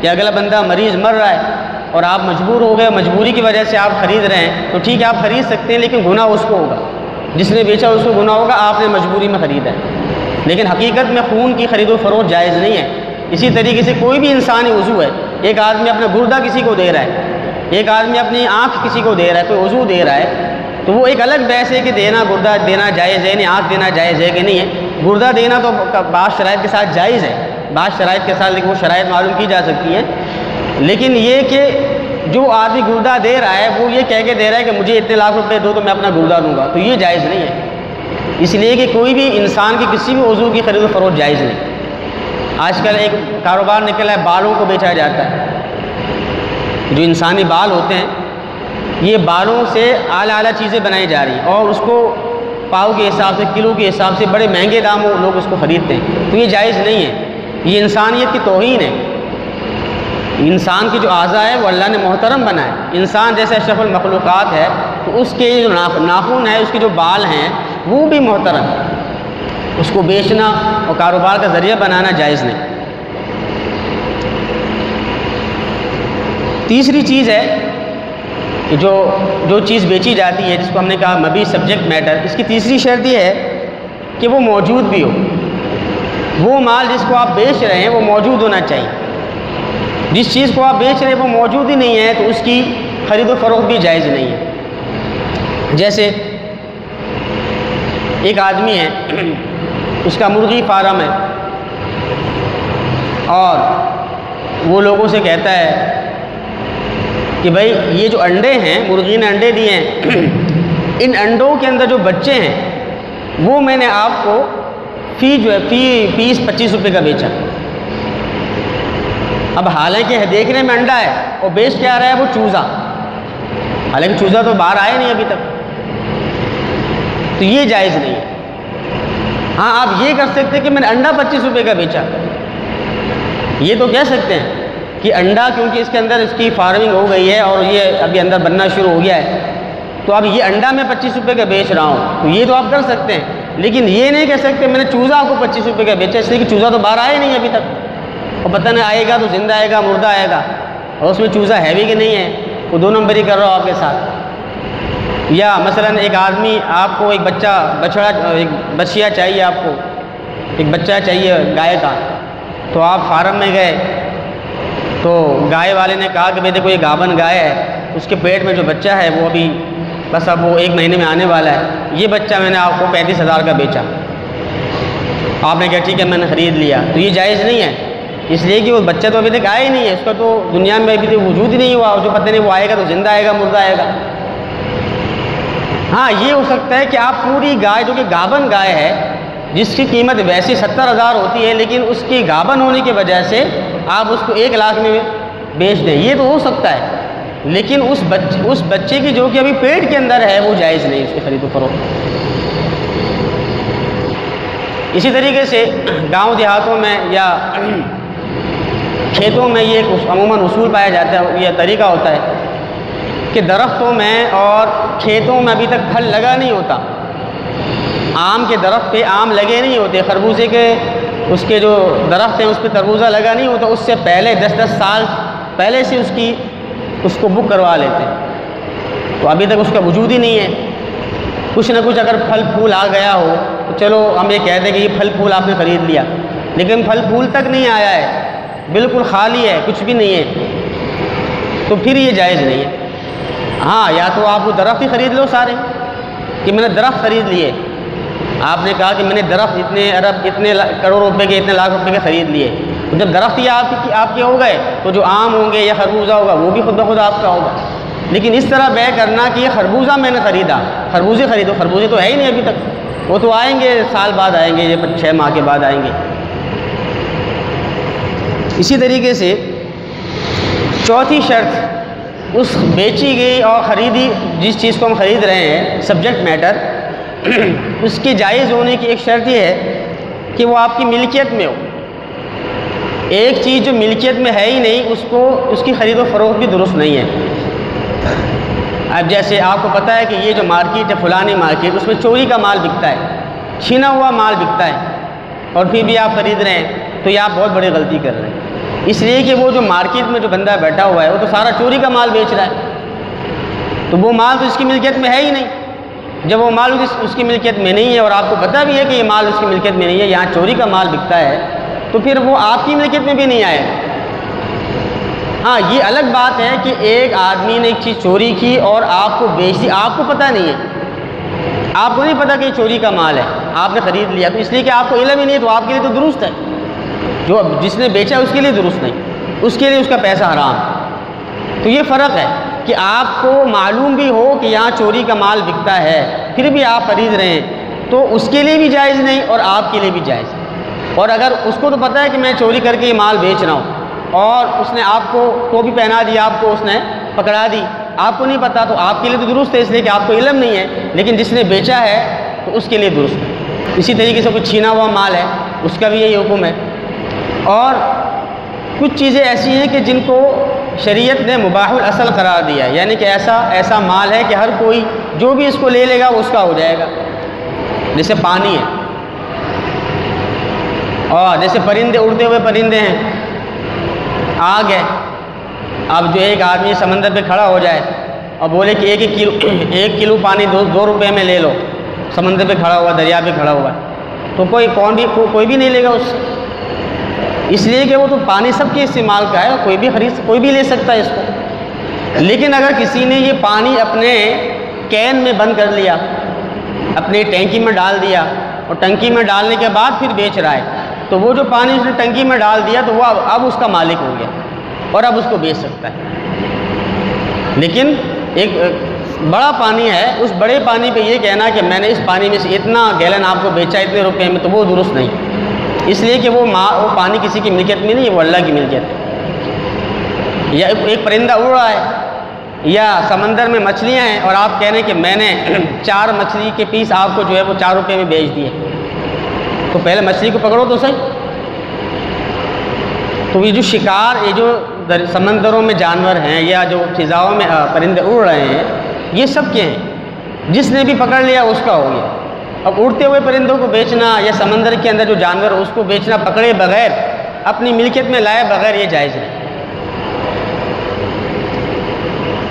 کہ اگلا بندہ مریض مر رہا ہے اور آپ مجبور ہو گئے، مجبوری کی وجہ سے آپ خرید رہے ہیں، تو ٹھیک ہے آپ خرید سکتے ہیں، لیکن گناہ اس کو ہوگا، جس نے بیچا اس کو گناہ ہوگا، آپ نے مجبوری میں خریدا ہے، لیکن حقیقت میں خون کی خرید و فروخت جائز نہیں ہے۔ اسی طریقے سے کوئی بھی انسانی عضو ہے، ایک آدمی اپنا گردہ کسی کو دے رہا ہے، ایک آدمی اپنی آنکھ کسی کو دے رہا ہے، کوئی عضو دے رہا ہے، تو وہ ایک الگ بحث ہے کہ گردہ دینا جائز ہے، آنکھ دینا جائز ہے کہ نہیں ہے۔ گردہ دینا تو بعض شرائط کے ساتھ جائز ہے، بعض شرائط کے ساتھ، لیکن وہ شرائط معلوم کی جا سکتی ہیں، لیکن یہ کہ جو آدمی گردہ دے رہا ہے وہ یہ کہہ کے دے رہا ہے کہ مجھے اتنے لاکھ روپے دو تو میں اپنا گردہ دوں گا، تو یہ جائز نہیں ہے، اس لیے کہ کوئی بھی انسان کی کسی بھی عضو کی خرید و فروخت جائز نہیں۔ آج کل ایک کاروبار نکلا ہے، بالوں کو بیچا جاتا ہے، جو انسانی بال ہوتے ہیں، یہ بالوں سے اعلیٰ چیزیں بنائی جا رہی ہیں اور اس کو پاؤ کے حساب سے، کلو کے حساب سے بڑے مہنگے داموں لوگ اس کو خریدتے ہیں، تو یہ جائز نہیں ہے، یہ انسانیت کی توہین ہے۔ انسان کی جو اعضاء ہے وہ اللہ نے محترم بنائے، انسان جیسے اشرف المخلوقات ہے، تو اس کے جو ناخن ہے، اس کے جو بال ہیں وہ بھی محترم ہے، اس کو بیچنا اور کاروبار کا ذریعہ بنانا جائز نہیں۔ تیسری چیز ہے کہ جو چیز بیچی جاتی ہے، جس کو ہم نے کہا مبی سبجیکٹ میٹر، اس کی تیسری شرط یہ ہے کہ وہ موجود بھی ہو، وہ مال جس کو آپ بیچ رہے ہیں وہ موجود ہونا چاہیے، جس چیز کو آپ بیچ رہے ہیں وہ موجود ہی نہیں ہے تو اس کی خرید و فروخت بھی جائز نہیں ہے۔ جیسے ایک آدمی ہے، اس کا مرغی فارم ہے اور وہ لوگوں سے کہتا ہے کہ بھائی یہ جو انڈے ہیں، مرغی نے انڈے دیے ہیں، ان انڈوں کے اندر جو بچے ہیں وہ میں نے آپ کو فی پیس 25 روپے کا بیچا۔ اب حالانکہ دیکھنے میں انڈا ہے اور بیچ کیا رہا ہے وہ چوزا، حالانکہ چوزا تو باہر آیا نہیں ابھی تک، تو یہ جائز نہیں ہے۔ ہاں آپ یہ کر سکتے کہ میں نے انڈا 25 روپے کا بیچا، یہ تو کہہ سکتے ہیں کہ انڈا کیونکہ اس کے اندر اس کی فارمنگ ہو گئی ہے اور یہ ابھی اندر بننا شروع ہو گیا ہے، تو اب یہ انڈا میں 25 روپے کا بیچ رہا ہوں، تو یہ تو آپ کر سکتے ہیں، لیکن یہ نہیں کہہ سکتے میں نے چوزہ آپ کو 25 روپے کا بیچا، اس لیے کہ چوزہ تو باہر آیا نہیں ابھی تک، اور پتہ نہیں آئے گا تو زندہ آئے گا مردہ آئے گا، اور اس میں چوزہ ہے بھی کہ نہیں ہے، وہ 2 نمبری کر رہا ہو آپ کے ساتھ۔ یا مثلا ایک آدمی آپ کو ایک بچیا چاہیے، آپ کو ایک بچہ چاہیے گائے کا، تو آپ فارم میں گئے تو گائے والے نے کہا کہ بھائی دیکھو یہ گابن گائے ہے، اس کے پیٹ میں جو بچہ ہے وہ ابھی بس اب وہ 1 مہینے میں آنے والا ہے، یہ بچہ میں نے آپ کو 35,000 کا بیچا، آپ نے کہا ٹھیک ہے میں نے خرید لیا، تو یہ جائز نہیں ہے، اس لیے کہ وہ بچہ تو ابھی تک آیا ہی نہیں ہے، اس کا تو دنیا میں ابھی تک وجود ہی نہیں ہوا، اور جو پتہ نہیں وہ آئے گا تو زندہ آئے گا مردہ آئے گا۔ ہاں یہ ہو سکتا ہے کہ آپ پوری گائے جو کہ گابن گائے ہے، جس کی قیمت ویسے 70,000 ہوتی ہے، لیکن اس کی گابن ہونے کی وجہ سے آپ اس کو 1 لاکھ میں بیچ دیں، یہ تو ہو سکتا ہے، لیکن اس بچے کی جو کہ ابھی پیٹ کے اندر ہے وہ جائز نہیں اس کی خرید و فروخت۔ اسی طریقے سے گاؤں دیہاتوں میں یا کھیتوں میں یہ عموماً اصول پایا جاتا ہے، یہ طریقہ ہوتا ہے کہ درختوں میں اور کھیتوں میں ابھی تک پھل لگا نہیں ہوتا، آم کے درخت پہ آم لگے نہیں ہوتے، خربوزے کے اس کے جو درخت ہیں اس پہ تربوزہ لگا نہیں ہوتا، اس سے پہلے 10 سال پہلے سے اس کو بک کروا لیتے ہیں، تو ابھی تک اس کا وجود ہی نہیں ہے۔ کچھ نہ کچھ اگر پھل پھول آ گیا ہو تو چلو ہم یہ کہتے ہیں کہ یہ پھل پھول آپ نے خرید لیا، لیکن پھل پھول تک نہیں آیا ہے، بالکل خالی ہے، کچھ بھی نہیں ہے، تو پھر یہ جائز نہیں ہے۔ ہاں یا تو آپ وہ درخت ہی خرید لو سارے، کہ میں نے درخت خرید لیے، آپ نے کہا کہ میں نے درخت اتنے ارب اتنے کروڑ روپے کے اتنے لاکھ روپے کے خرید لیے، تو جب درخت ہی آپ کے ہو گئے تو جو آم ہوں گے یا خربوزہ ہوگا وہ بھی خود بخود آپ کا ہوگا۔ لیکن اس طرح بے کرنا کہ یہ خربوزہ میں نے خریدا، خربوزے خریدو، خربوزے تو ہے ہی نہیں ابھی تک، وہ تو آئیں گے سال بعد آئیں گے، یہ 6 ماہ کے بعد آئیں گے۔ اسی طریقے سے چوتھی شرط، اس بیچی گئی اور خریدی جس چیز کو ہم خرید رہے ہیں سبجیکٹ میٹر، اس کے جائز ہونے کی ایک شرط یہ ہے کہ وہ آپ کی ملکیت میں ہو۔ ایک چیز جو ملکیت میں ہے ہی نہیں اس کی خرید و فروخت بھی درست نہیں ہے۔ اب جیسے آپ کو پتہ ہے کہ یہ جو مارکیٹ ہے فلانی مارکیٹ، اس میں چوری کا مال بکتا ہے، چھینا ہوا مال بکتا ہے، اور پھر بھی آپ خرید رہے ہیں، تو یہ آپ بہت بڑی غلطی کر رہے ہیں، اس لیے کہ وہ جو مارکیٹ میں جو بندہ بیٹھا ہوا ہے وہ تو سارا چوری کا مال بیچ رہا ہے، تو وہ مال تو اس کی ملکیت میں ہے ہی نہیں۔ جب وہ مال اس کی ملکیت میں نہیں ہے اور آپ کو پتہ بھی ہے کہ یہ مال اس کی ملکیت میں نہیں ہے، یہاں چوری کا مال بکتا ہے، تو پھر وہ آپ کی ملکیت میں بھی نہیں آئے گا۔ ہاں یہ الگ بات ہے کہ ایک آدمی نے ایک چیز چوری کی اور آپ کو بیچ دی، آپ کو پتہ نہیں ہے، آپ کو نہیں پتہ کہ یہ چوری کا مال ہے، آپ نے خرید لیا، تو اس لیے کہ آپ کو علم ہی نہیں ہے، تو آپ کے لیے تو درست ہے، جو جس نے بیچا اس کے لیے درست نہیں، اس کے لیے اس کا پیسہ حرام۔ تو یہ فرق ہے کہ آپ کو معلوم بھی ہو کہ یہاں چوری کا مال بکتا ہے، پھر بھی آپ خرید رہے ہیں، تو اس کے لیے بھی جائز نہیں اور آپ کے لیے بھی جائز۔ اور اگر اس کو تو پتہ ہے کہ میں چوری کر کے یہ مال بیچ رہا ہوں، اور اس نے آپ کو ٹوپی پہنا دی، آپ کو اس نے پکڑا دی، آپ کو نہیں پتہ، تو آپ کے لیے تو درست ہے، اس لیے کہ آپ کو علم نہیں ہے، لیکن جس نے بیچا ہے تو اس کے لیے درست ہے۔ اسی طریقے سے کوئی چھینا ہوا مال ہے، اس کا بھی یہی حکم ہے۔ اور کچھ چیزیں ایسی ہیں کہ جن کو شریعت نے مباح الاصل قرار دیا ہے، یعنی کہ ایسا مال ہے کہ ہر کوئی جو بھی اس کو لے لے گا وہ اس کا ہو جائے گا، جیسے پانی ہے، اور جیسے پرندے، اڑتے ہوئے پرندے ہیں، آگ ہے۔ اب جو ایک آدمی سمندر پہ کھڑا ہو جائے اور بولے کہ 1 کلو پانی 2 روپے میں لے لو، سمندر پہ کھڑا ہوا، دریا پہ کھڑا ہوا، تو کوئی بھی نہیں لے گا اس لیے کہ وہ تو پانی سب کے استعمال کا ہے، کوئی بھی لے سکتا ہے اس کو۔ لیکن اگر کسی نے یہ پانی اپنے کین میں بند کر لیا، اپنے ٹینکی میں ڈال دیا، اور ٹنکی میں ڈالنے کے بعد پھر بیچ رہا ہے، تو وہ جو پانی اس نے ٹنکی میں ڈال دیا تو وہ اب اس کا مالک ہو گیا اور اب اس کو بیچ سکتا ہے۔ لیکن ایک بڑا پانی ہے، اس بڑے پانی پہ یہ کہنا کہ میں نے اس پانی میں سے اتنا گیلن آپ کو بیچا اتنے روپے میں، تو وہ درست نہیں، اس لیے کہ وہ پانی کسی کی ملکیت میں نہیں ہے، وہ اللہ کی ملکیت ہے۔ یا ایک پرندہ اڑ رہا ہے، یا سمندر میں مچھلیاں ہیں اور آپ کہہ رہے ہیں کہ میں نے 4 مچھلی کے پیس آپ کو جو ہے وہ 4 روپے میں بیچ دیے، تو پہلے مچھلی کو پکڑو تو صحیح۔ تو یہ جو شکار، یہ جو سمندروں میں جانور ہیں یا جو فضاؤں میں پرندے اڑ رہے ہیں، یہ سب کے ہیں، جس نے بھی پکڑ لیا اس کا ہو گیا۔ اب اڑتے ہوئے پرندوں کو بیچنا یا سمندر کے اندر جو جانور اس کو بیچنا پکڑے بغیر، اپنی ملکیت میں لائے بغیر، یہ جائز نہیں۔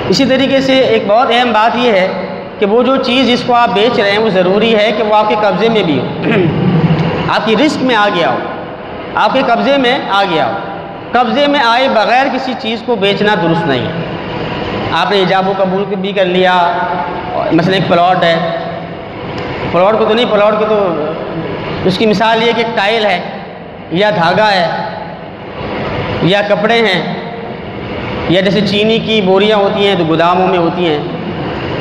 اسی طریقے سے ایک بہت اہم بات یہ ہے کہ وہ جو چیز جس کو آپ بیچ رہے ہیں وہ ضروری ہے کہ وہ آپ کے قبضے میں بھی ہو، آپ کی رزق میں آ گیا ہو، آپ کے قبضے میں آ گیا ہو۔ قبضے میں آئے بغیر کسی چیز کو بیچنا درست نہیں ہے۔ آپ نے ایجاب و قبول بھی کر لیا، مثلا ایک پلاٹ ہے، پلاٹ کو تو نہیں، پلاٹ کو تو اس کی مثال یہ کہ ایک ٹائل ہے یا دھاگا ہے یا کپڑے ہیں، یا جیسے چینی کی بوریاں ہوتی ہیں تو گوداموں میں ہوتی ہیں،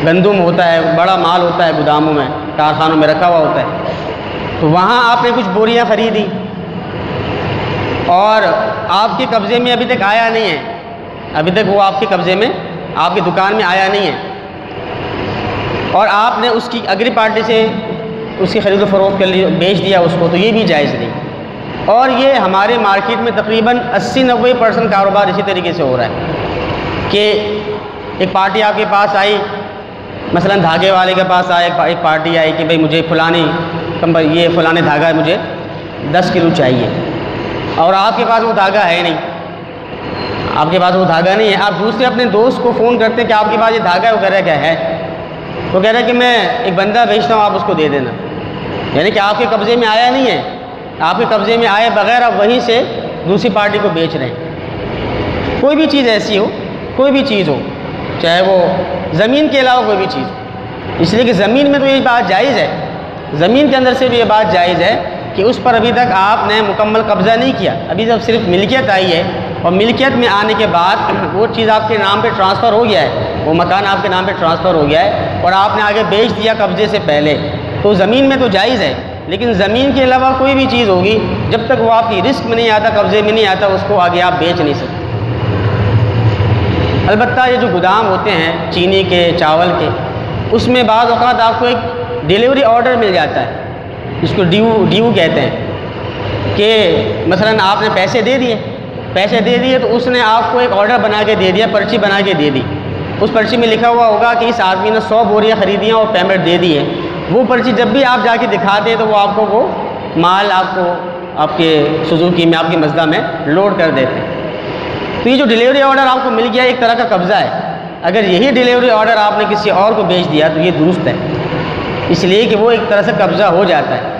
گندم ہوتا ہے، بڑا مال ہوتا ہے گوداموں میں، کارخانوں میں رکھا ہوا ہوتا ہے، تو وہاں آپ نے کچھ بوریاں خریدی اور آپ کے قبضے میں ابھی تک آیا نہیں ہے، ابھی تک وہ آپ کے قبضے میں، آپ کی دکان میں آیا نہیں ہے، اور آپ نے اس کی اگلی پارٹی سے اس کی خرید و فروخت کر لی، بیچ دیا اس کو، تو یہ بھی جائز نہیں۔ اور یہ ہمارے مارکیٹ میں تقریباً 80-90% کاروبار اسی طریقے سے ہو رہا ہے کہ ایک پارٹی آپ کے پاس آئی، مثلا دھاگے والے کے پاس آئے، ایک پارٹی آئی کہ بھئی مجھے یہ فلانے دھاگا مجھے 10 کلو چاہیے، اور آپ کے پاس وہ دھاگا ہے نہیں، آپ کے پاس وہ دھاگا نہیں ہے، آپ دوسرے اپنے دوست کو فون کرتے ہیں کہ آپ کے پاس یہ دھاگا ہے، وہ کہہ رہا ہے کہ ہے، وہ کہہ رہا ہے کہ میں ایک بندہ بھیجتا ہوں، آپ اس کو دے دینا، یعنی کہ آپ کے قبضے میں آیا نہیں ہے، آپ کے قبضے میں آئے بغیر آپ وہیں سے دوسری پارٹی کو بیچ رہے ہیں۔ کوئی بھی چیز ایسی ہو، کوئی بھی چیز ہو، چاہے وہ زمین کے علاوہ کوئی بھی چیز ہو، اس لیے کہ زمین میں تو یہ بات جائز ہے، زمین کے اندر سے بھی یہ بات جائز ہے کہ اس پر ابھی تک آپ نے مکمل قبضہ نہیں کیا، ابھی جب صرف ملکیت آئی ہے، اور ملکیت میں آنے کے بعد وہ چیز آپ کے نام پہ ٹرانسفر ہو گیا ہے، وہ مکان آپ کے نام پہ ٹرانسفر ہو گیا ہے اور آپ نے آگے بیچ دیا قبضے سے پہلے، تو زمین میں تو جائز ہے، لیکن زمین کے علاوہ کوئی بھی چیز ہوگی جب تک وہ آپ کی رزق میں نہیں آتا، قبضے میں نہیں آتا، اس کو آگے آپ بیچ نہیں سکتے۔ البتہ یہ جو گودام ہوتے ہیں چینی کے، چاول کے، اس میں بعض اوقات آپ کو ایک ڈیلیوری آرڈر مل جاتا ہے، جس کو ڈیو کہتے ہیں، کہ مثلا آپ نے پیسے دے دیے تو اس نے آپ کو ایک آرڈر بنا کے دے دیا، پرچی بنا کے دے دی، اس پرچی میں لکھا ہوا ہوگا کہ اس آدمی نے 100 بوریاں خریدی ہیں اور پیمنٹ دے دی ہے، وہ پرچی جب بھی آپ جا کے دکھاتے ہیں تو وہ آپ کو وہ مال آپ کو آپ کے سوزوکی میں، آپ کی مزدا میں لوڈ کر دیتے ہیں۔ تو یہ جو ڈیلیوری آرڈر آپ کو مل گیا ایک طرح کا قبضہ ہے، اگر یہی ڈیلیوری آرڈر آپ نے کسی اور کو بیچ دیا تو یہ درست ہے، اس لیے کہ وہ ایک طرح سے قبضہ ہو جاتا ہے۔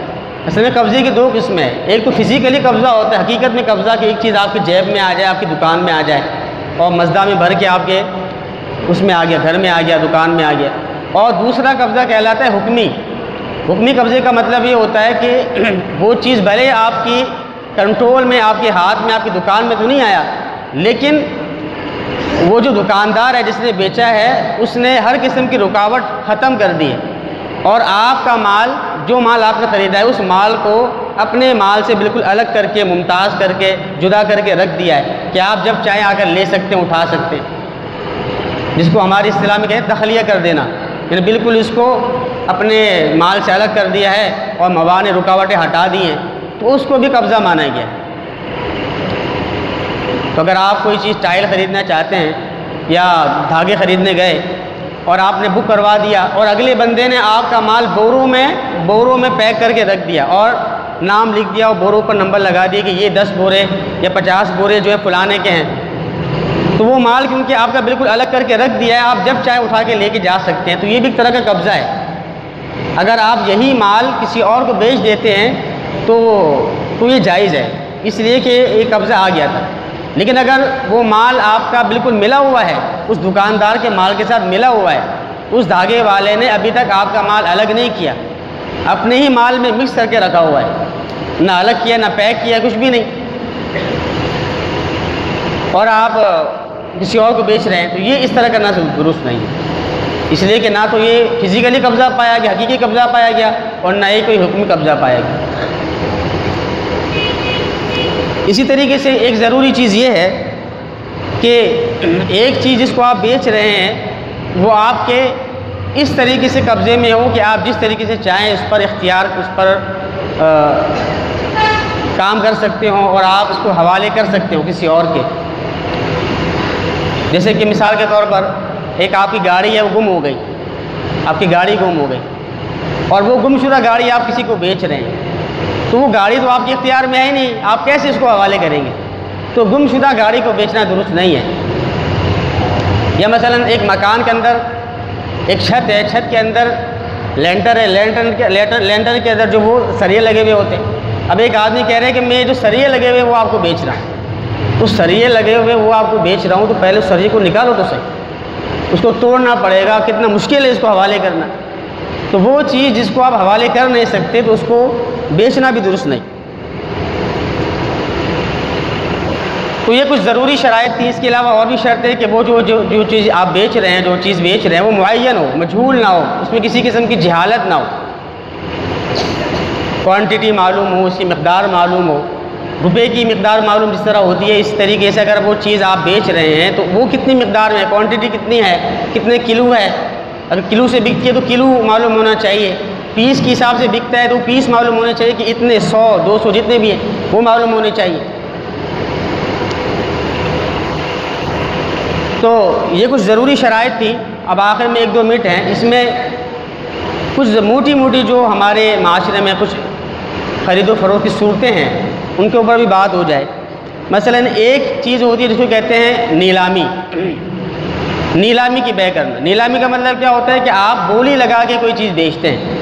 اصل میں قبضے کی 2 قسمیں ہیں، ایک تو فزیکلی قبضہ ہوتا ہے، حقیقت میں قبضہ کہ ایک چیز آپ کی جیب میں آ جائے، آپ کی دکان میں آ جائے اور مزدا میں بھر کے آپ کے اس میں آ گیا، گھر میں آ گیا، دکان میں آ گیا، اور دوسرا قبضہ کہلاتا ہے حکمی قبضے کا مطلب یہ ہوتا ہے کہ وہ چیز بھلے آپ کی کنٹرول میں، آپ کے ہاتھ میں، آپ کی دکان میں تو نہیں آیا، لیکن وہ جو دکاندار ہے جس نے بیچا ہے اس نے ہر قسم کی رکاوٹ ختم کر دی ہے، اور آپ کا مال، جو مال آپ نے خریدا ہے، اس مال کو اپنے مال سے بالکل الگ کر کے، ممتاز کر کے، جدا کر کے رکھ دیا ہے کہ آپ جب چاہیں آ کر لے سکتے ہیں، اٹھا سکتے ہیں، جس کو ہماری اصطلاح میں کہتے ہیں تخلیہ کر دینا، یعنی بالکل اس کو اپنے مال سے الگ کر دیا ہے اور موانع، رکاوٹیں ہٹا دی ہیں، تو اس کو بھی قبضہ مانا گیا ہے۔ تو اگر آپ کوئی چیز ٹائل خریدنا چاہتے ہیں یا دھاگے خریدنے گئے اور آپ نے بک کروا دیا اور اگلے بندے نے آپ کا مال بوروں میں پیک کر کے رکھ دیا اور نام لکھ دیا اور بوروں پر نمبر لگا دیا کہ یہ 10 بورے یا 50 بورے جو ہے فلانے کے ہیں، تو وہ مال کیونکہ آپ کا بالکل الگ کر کے رکھ دیا ہے، آپ جب چاہے اٹھا کے لے کے جا سکتے ہیں، تو یہ بھی ایک طرح کا قبضہ ہے۔ اگر آپ یہی مال کسی اور کو بیچ دیتے ہیں تو یہ جائز ہے، اس لیے کہ یہ قبضہ آ گیا تھا، لیکن اگر وہ مال آپ کا بالکل ملا ہوا ہے، اس دکاندار کے مال کے ساتھ ملا ہوا ہے، اس دھاگے والے نے ابھی تک آپ کا مال الگ نہیں کیا، اپنے ہی مال میں مکس کر کے رکھا ہوا ہے، نہ الگ کیا، نہ پیک کیا، کچھ بھی نہیں، اور آپ کسی اور کو بیچ رہے ہیں، تو یہ اس طرح کا نہ درست نہیں ہے، اس لیے کہ نہ تو یہ فزیکلی قبضہ پایا گیا، حقیقی قبضہ پایا گیا، اور نہ ہی کوئی حکمی قبضہ پایا گیا۔ اسی طریقے سے ایک ضروری چیز یہ ہے کہ ایک چیز جس کو آپ بیچ رہے ہیں وہ آپ کے اس طریقے سے قبضے میں ہو کہ آپ جس طریقے سے چاہیں اس پر اس پر کام کر سکتے ہوں اور آپ اس کو حوالے کر سکتے ہو کسی اور کے۔ جیسے کہ مثال کے طور پر ایک آپ کی گاڑی ہے وہ گم ہو گئی، آپ کی گاڑی گم ہو گئی، اور وہ گمشدہ گاڑی آپ کسی کو بیچ رہے ہیں تو وہ گاڑی تو آپ کے اختیار میں ہے ہی نہیں، آپ کیسے اس کو حوالے کریں گے؟ تو گمشدہ گاڑی کو بیچنا درست نہیں ہے۔ یا مثلا ایک مکان کے اندر ایک چھت ہے، چھت کے اندر لینٹر ہے، لینٹر کے اندر جو وہ سریے لگے ہوئے ہوتے ہیں۔ اب ایک آدمی کہہ رہے ہیں کہ میں جو سریے لگے ہوئے وہ آپ کو بیچ رہا ہوں، اس سریے لگے ہوئے وہ آپ کو بیچ رہا ہوں تو پہلے اس سریے کو نکالو تو صحیح، اس کو توڑنا پڑے گا، کتنا مشکل ہے اس کو حوالے کرنا۔ تو وہ چیز جس کو آپ حوالے کر نہیں سکتے تو اس کو بیچنا بھی درست نہیں۔ تو یہ کچھ ضروری شرائط تھی۔ اس کے علاوہ اور بھی شرط ہے کہ وہ جو چیز آپ بیچ رہے ہیں، جو چیز بیچ رہے ہیں وہ معین ہو، مجہول نہ ہو، اس میں کسی قسم کی جہالت نہ ہو، کوانٹٹی معلوم ہو، اس کی مقدار معلوم ہو، روپے کی مقدار معلوم جس طرح ہوتی ہے اس طریقے سے اگر وہ چیز آپ بیچ رہے ہیں تو وہ کتنی مقدار میں ہے، کوانٹٹی کتنی ہے، کتنے کلو ہے۔ اگر کلو سے بکتی ہے تو کلو معلوم ہونا چاہیے، پیس کے حساب سے بکتا ہے تو پیس معلوم ہونے چاہیے کہ اتنے 100 200 جتنے بھی ہیں وہ معلوم ہونے چاہیے۔ تو یہ کچھ ضروری شرائط تھی۔ اب آخر میں 1-2 منٹ ہیں، اس میں کچھ موٹی موٹی جو ہمارے معاشرے میں کچھ خرید و فروخت کی صورتیں ہیں ان کے اوپر بھی بات ہو جائے۔ مثلا ایک چیز ہوتی ہے جس کو کہتے ہیں نیلامی، نیلامی کی بے کرنا۔ نیلامی کا مطلب کیا ہوتا ہے کہ آپ بولی لگا کے کوئی چیز بیچتے ہیں۔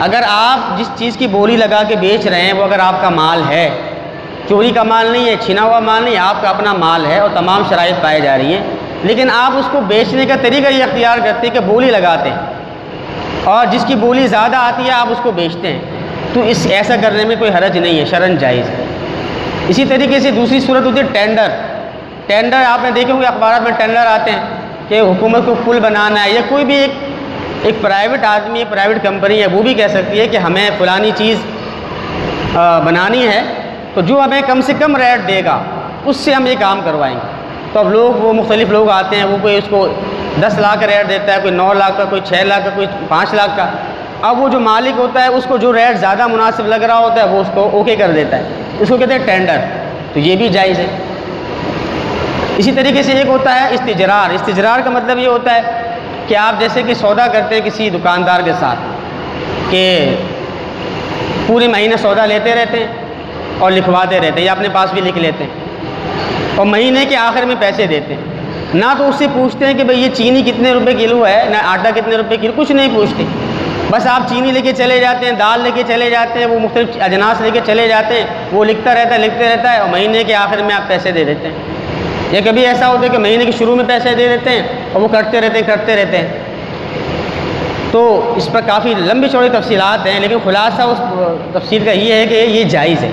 اگر آپ جس چیز کی بولی لگا کے بیچ رہے ہیں وہ اگر آپ کا مال ہے، چوری کا مال نہیں ہے، چھینا ہوا مال نہیں ہے، آپ کا اپنا مال ہے اور تمام شرائط پائے جا رہی ہیں، لیکن آپ اس کو بیچنے کا طریقہ یہ اختیار کرتے ہیں کہ بولی لگاتے ہیں اور جس کی بولی زیادہ آتی ہے آپ اس کو بیچتے ہیں، تو ایسا کرنے میں کوئی حرج نہیں ہے، شرعاً جائز ہے۔ اسی طریقے سے دوسری صورت ہوتی ہے ٹینڈر۔ ٹینڈر آپ نے دیکھے ہوں گے اخبارات میں ٹینڈر آتے ہیں کہ حکومت کو پل بنانا ہے، یا کوئی بھی ایک پرائیویٹ آدمی ہے، پرائیویٹ کمپنی ہے، وہ بھی کہہ سکتی ہے کہ ہمیں فلانی چیز بنانی ہے تو جو ہمیں کم سے کم ریٹ دے گا اس سے ہم یہ کام کروائیں گے۔ تو اب وہ مختلف لوگ آتے ہیں، وہ کوئی اس کو 10 لاکھ کا ریٹ دیتا ہے، کوئی 9 لاکھ کا، کوئی 6 لاکھ کا، کوئی 5 لاکھ کا۔ اب وہ جو مالک ہوتا ہے اس کو جو ریٹ زیادہ مناسب لگ رہا ہوتا ہے وہ اس کو اوکے کر دیتا ہے، اس کو کہتے ہیں ٹینڈر، تو یہ بھی جائز ہے۔ اسی طریقے سے ایک ہوتا ہے استجرار۔ استجرار کا مطلب یہ ہوتا ہے کہ آپ جیسے کہ سودا کرتے ہیں کسی دکاندار کے ساتھ کہ پورے مہینے سودا لیتے رہتے ہیں اور لکھواتے رہتے ہیں یا اپنے پاس بھی لکھ لیتے ہیں اور مہینے کے آخر میں پیسے دیتے ہیں، نہ تو اس سے پوچھتے ہیں کہ بھئی یہ چینی کتنے روپے کلو ہے، نہ آٹا کتنے روپے کلو، کچھ نہیں پوچھتے، بس آپ چینی لے کے چلے جاتے ہیں، دال لے کے چلے جاتے ہیں، وہ مختلف اجناس لے کے چلے جاتے ہیں، وہ لکھتا رہتا ہے اور مہینے کے آخر میں آپ پیسے دے دیتے ہیں۔ یا کبھی ایسا ہوتا ہے کہ مہینے کے شروع میں پیسے دے دیتے ہیں اور وہ کرتے رہتے ہیں۔ تو اس پر کافی لمبی چوڑی تفصیلات ہیں، لیکن خلاصہ اس تفصیل کا یہ ہے کہ یہ جائز ہے،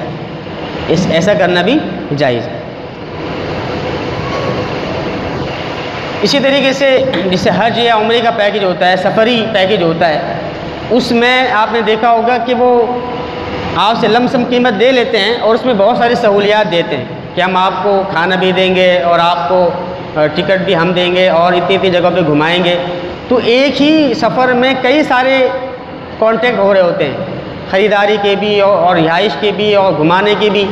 ایسا کرنا بھی جائز ہے۔ اسی طریقے سے جسے حج یا عمرے کا پیکج ہوتا ہے، سفری پیکج ہوتا ہے، اس میں آپ نے دیکھا ہوگا کہ وہ آپ سے لم سم قیمت دے لیتے ہیں اور اس میں بہت ساری سہولیات دیتے ہیں کہ ہم آپ کو کھانا بھی دیں گے اور آپ کو ٹکٹ بھی ہم دیں گے اور اتنی جگہ پہ گھمائیں گے۔ تو ایک ہی سفر میں کئی سارے کانٹیکٹ ہو رہے ہوتے ہیں، خریداری کے بھی اور رہائش کے بھی اور گھمانے کے بھی۔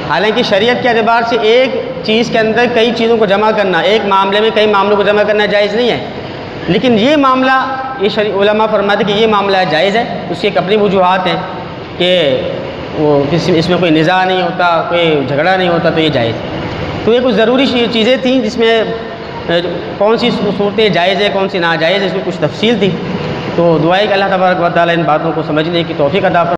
حالانکہ شریعت کے اعتبار سے ایک چیز کے اندر کئی چیزوں کو جمع کرنا، ایک معاملے میں کئی معاملوں کو جمع کرنا جائز نہیں ہے، لیکن یہ معاملہ یہ علماء فرماتے ہیں کہ یہ معاملہ جائز ہے۔ اس کی ایک اپنی وجوہات ہیں کہ وہ اس میں کوئی نزاع نہیں ہوتا، کوئی جھگڑا نہیں ہوتا، تو یہ جائز ہے۔ تو یہ کچھ ضروری چیزیں تھیں جس میں کون سی صورتیں جائز ہے کون سی ناجائز ہے، اس میں کچھ تفصیل تھی۔ تو دعا ہے کہ اللہ تبارک و تعالیٰ ان باتوں کو سمجھنے کی توفیق عطا فرمائے۔